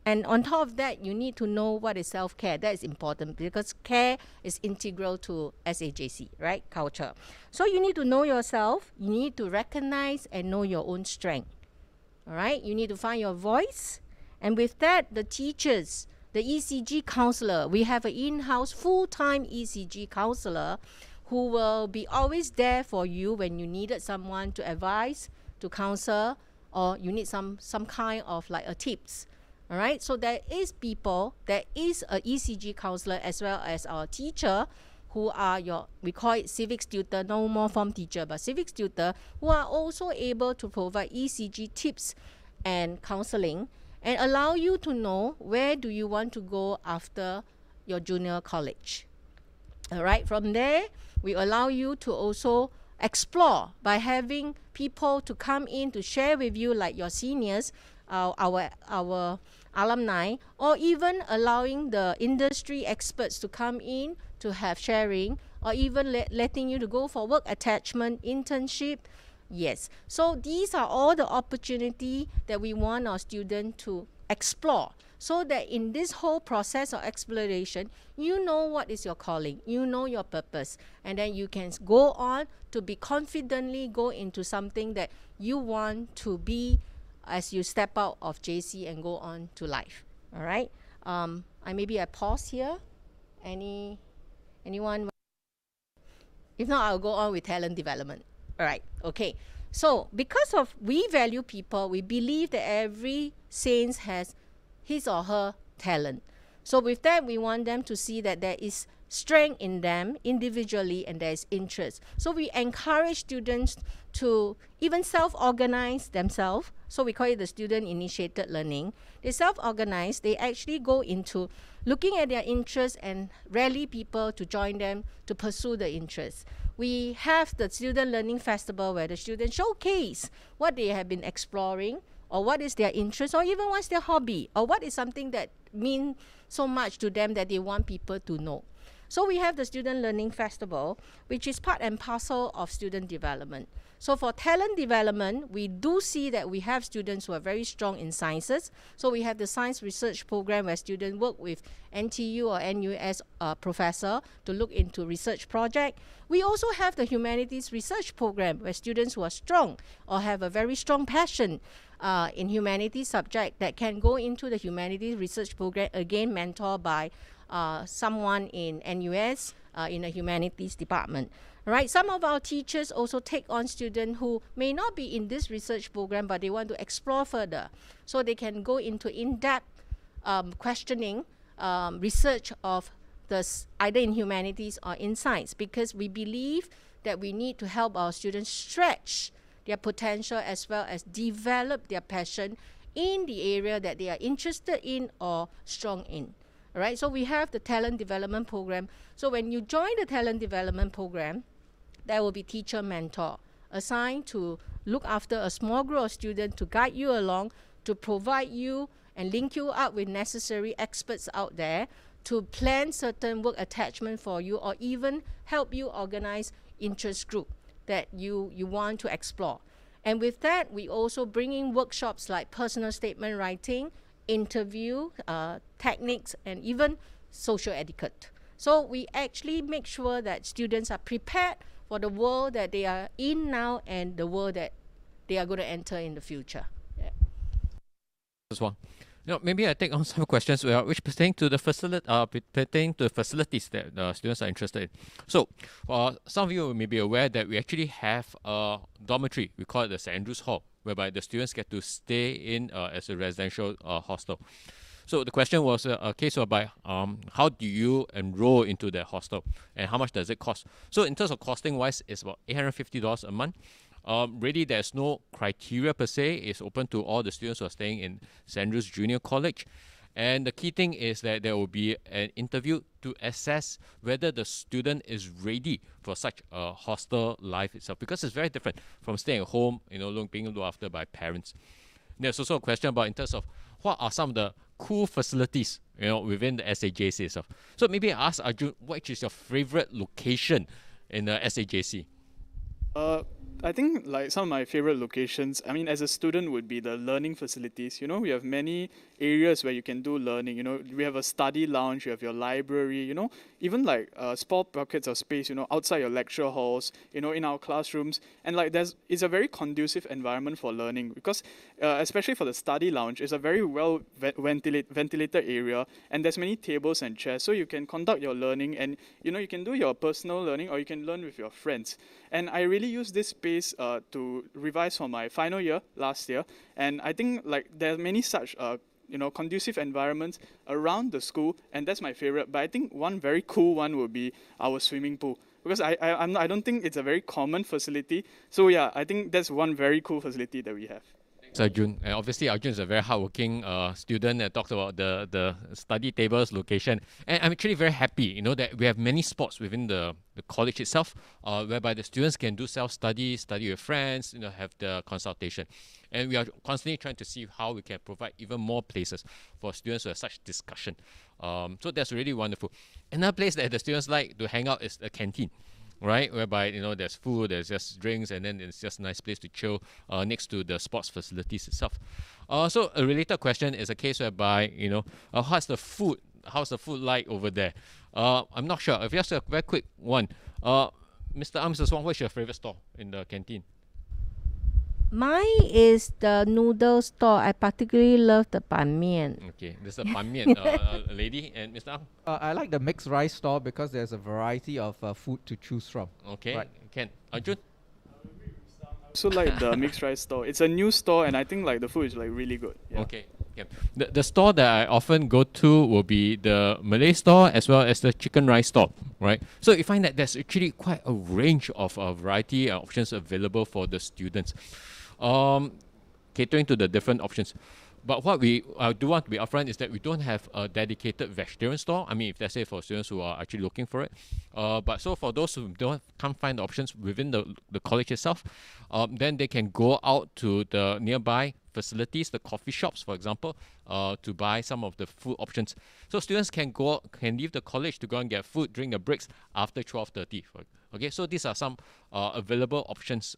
And on top of that, you need to know what is self-care. That is important because care is integral to SAJC, right? Culture. So you need to know yourself. You need to recognize and know your own strength. All right? You need to find your voice. And with that, the teachers, the ECG counselor, we have an in-house full-time ECG counselor who will be always there for you when you needed someone to advise, to counsel, or you need some kind of like a tips. All right, so there is people, there is a ECG counselor as well as our teacher who are your, we call it civics tutor, no more form teacher, but civics tutor, who are also able to provide ECG tips and counseling and allow you to know where do you want to go after your junior college. All right, from there, we allow you to also explore by having people to come in to share with you, like your seniors, our alumni, or even allowing the industry experts to come in to have sharing, or even letting you to go for work attachment, internship. Yes, so these are all the opportunity that we want our students to explore, so that in this whole process of exploration, you know what is your calling, you know your purpose, and then you can go on to be confidently go into something that you want to be as you step out of JC and go on to life. All right. I pause here. Anyone? If not, I'll go on with talent development. All right. Okay. So because of we value people, we believe that every saint has his or her talent. So with that, we want them to see that there is strength in them individually and there is interest. So we encourage students to even self-organize themselves. So we call it the student-initiated learning. They self-organize. They actually go into looking at their interests and rally people to join them to pursue the interests. We have the Student Learning Festival where the students showcase what they have been exploring, or what is their interest, or even what's their hobby, or what is something that means so much to them that they want people to know. So we have the Student Learning Festival, which is part and parcel of student development. So for talent development, we do see that we have students who are very strong in sciences. So we have the science research program where students work with NTU or NUS professor to look into research project. We also have the humanities research program where students who are strong or have a very strong passion in humanities subject that can go into the humanities research program, again mentored by someone in NUS in a humanities department. Right? Some of our teachers also take on students who may not be in this research program, but they want to explore further. So they can go into in-depth questioning, research of this, either in humanities or in science, because we believe that we need to help our students stretch their potential as well as develop their passion in the area that they are interested in or strong in. All right, so we have the talent development program. So when you join the talent development program, there will be teacher mentor assigned to look after a small group of students to guide you along, to provide you and link you up with necessary experts out there to plan certain work attachment for you, or even help you organize interest group that you want to explore. And with that, we also bring in workshops like personal statement writing, interview techniques, and even social etiquette. So we actually make sure that students are prepared for the world that they are in now and the world that they are going to enter in the future. Yeah. As well. Maybe I take on some questions which pertain to the facilities that the students are interested in. So, some of you may be aware that we actually have a dormitory. We call it the St. Andrews Hall, whereby the students get to stay in as a residential hostel. So the question was a case whereby how do you enroll into the hostel and how much does it cost? So in terms of costing wise, it's about $850 a month. Really, there's no criteria per se. It's open to all the students who are staying in St. Andrews Junior College. And the key thing is that there will be an interview to assess whether the student is ready for such a hostel life itself, because it's very different from staying at home, being looked after by parents. There's also a question about in terms of what are some of the cool facilities, within the SAJC itself. So maybe ask Arjun, which is your favorite location in the SAJC? I think like some of my favorite locations, I mean, as a student would be the learning facilities. We have many areas where you can do learning. We have a study lounge, you have your library, even like small pockets of space, outside your lecture halls, in our classrooms. And like it's a very conducive environment for learning, because especially for the study lounge, it's a very well ventilated area, and there's many tables and chairs, so you can conduct your learning, and you can do your personal learning, or you can learn with your friends. And I really use this space to revise for my final year last year, and I think like there are many such conducive environments around the school, and that's my favorite. But I think one very cool one would be our swimming pool, because I don't think it's a very common facility. So yeah, I think that's one very cool facility that we have. Thanks, Arjun. And obviously, Arjun is a very hardworking student that talks about the study tables location. And I'm actually very happy, that we have many spots within the college itself, whereby the students can do self-study, study with friends, have the consultation. And we are constantly trying to see how we can provide even more places for students to have such discussion. So that's really wonderful. Another place that the students like to hang out is the canteen, right? Whereby, there's food, there's just drinks, and then it's just a nice place to chill next to the sports facilities itself. So a related question is a case whereby, how's the food like over there? I'm not sure. If you ask a very quick one, Mr. Mr. Swan, what's your favorite store in the canteen? Mine is the noodle store. I particularly love the ban mian. Okay, there's a ban mian lady. And Mr. Ang? I like the mixed rice store because there's a variety of food to choose from. Okay, Right. Ken. Arjun? So like the mixed rice store, it's a new store, and I think like the food is like really good. Yeah. Okay. Yeah. The store that I often go to will be the Malay store as well as the chicken rice store, right? So you find that there's actually quite a range of variety and options available for the students, catering to the different options. But what we do want to be upfront is that we don't have a dedicated vegetarian store. I mean, if let's say for students who are actually looking for it. But so for those who can't find the options within the college itself, then they can go out to the nearby facilities, the coffee shops, for example, to buy some of the food options. So students can leave the college to go and get food during the breaks after 12:30. Okay, so these are some available options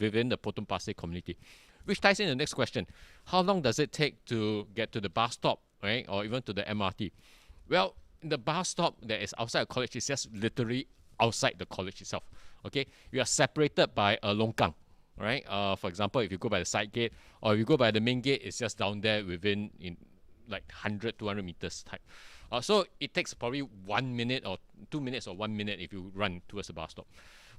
within the Potong Pasir community. Which ties in the next question. How long does it take to get to the bus stop, right? Or even to the MRT? Well, the bus stop that is outside the college is just literally outside the college itself. Okay? You are separated by a longkang, right? For example, if you go by the side gate, or if you go by the main gate, it's just down there within like 100, 200 meters type. So it takes probably 1 minute or 2 minutes or 1 minute if you run towards the bus stop.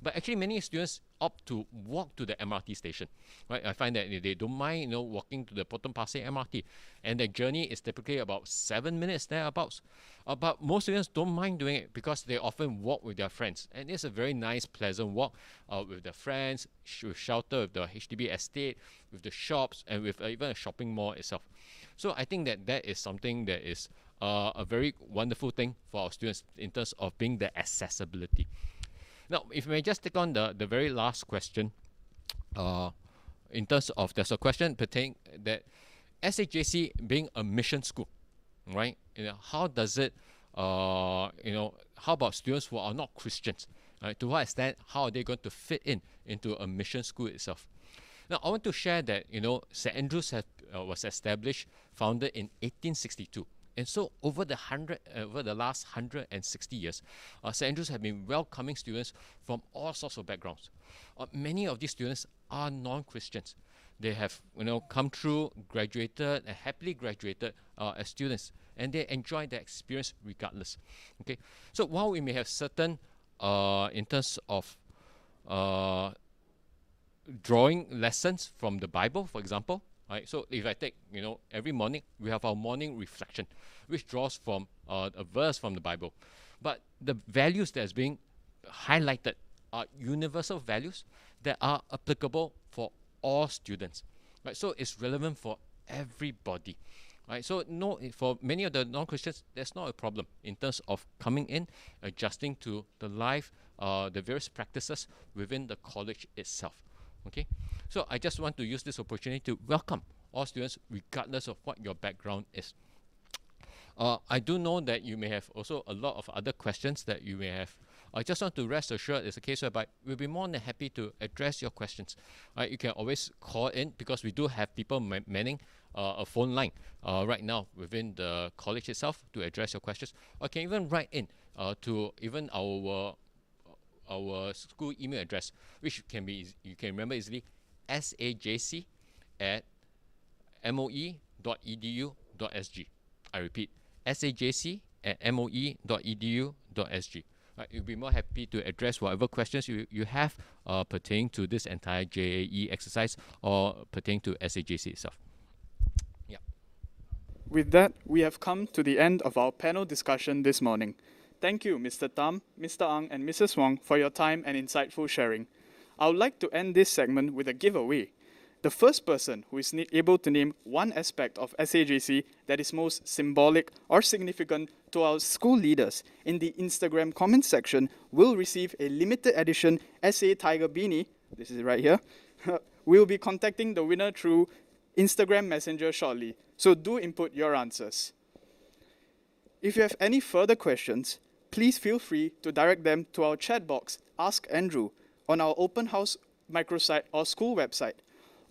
But actually, many students opt to walk to the MRT station, right? I find that they don't mind, walking to the Potong Pasir MRT, and their journey is typically about 7 minutes thereabouts. But most students don't mind doing it because they often walk with their friends, and it's a very nice, pleasant walk with their friends, with shelter, with the HDB estate, with the shops, and with even a shopping mall itself. So I think that is something that is a very wonderful thing for our students in terms of being the accessibility. Now, if we may just take on the very last question, in terms of, there's a question pertaining that SAJC being a mission school, right? How does it, how about students who are not Christians? Right? To what extent, how are they going to fit into a mission school itself? Now, I want to share that, St. Andrews was established, founded in 1862. And so over the last 160 years, St. Andrews have been welcoming students from all sorts of backgrounds. Many of these students are non-Christians. They have come through, graduated, and happily graduated as students, and they enjoy the experience regardless. Okay, so while we may have certain in terms of drawing lessons from the Bible, for example. Right, so if I take, every morning we have our morning reflection, which draws from a verse from the Bible. But the values that's being highlighted are universal values that are applicable for all students. Right, so it's relevant for everybody. Right, so for many of the non-Christians, that's not a problem in terms of coming in, adjusting to the life, the various practices within the college itself. Okay, so I just want to use this opportunity to welcome all students regardless of what your background is. I do know that you may have also a lot of other questions that you may have. I just want to rest assured it's a case whereby we'll be more than happy to address your questions. You can always call in because we do have people manning a phone line right now within the college itself to address your questions. Or you can even write in to even our school email address, which can be you can remember easily, sajc@moe.edu.sg. I repeat, sajc@moe.edu.sg. Right, we'll be more happy to address whatever questions you have pertaining to this entire JAE exercise or pertaining to SAJC itself. Yeah. With that, we have come to the end of our panel discussion this morning. Thank you, Mr. Tam, Mr. Ang, and Mrs. Wong for your time and insightful sharing. I would like to end this segment with a giveaway. The first person who is able to name one aspect of SAJC that is most symbolic or significant to our school leaders in the Instagram comment section will receive a limited edition SA Tiger Beanie. This is right here. We'll be contacting the winner through Instagram Messenger shortly, so do input your answers. If you have any further questions, please feel free to direct them to our chat box, Ask Andrew, on our open house microsite or school website.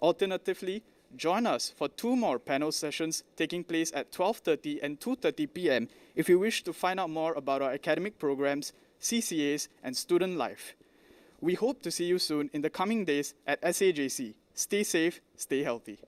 Alternatively, join us for 2 more panel sessions taking place at 12:30 and 2:30 p.m. if you wish to find out more about our academic programs, CCAs, and student life. We hope to see you soon in the coming days at SAJC. Stay safe, stay healthy.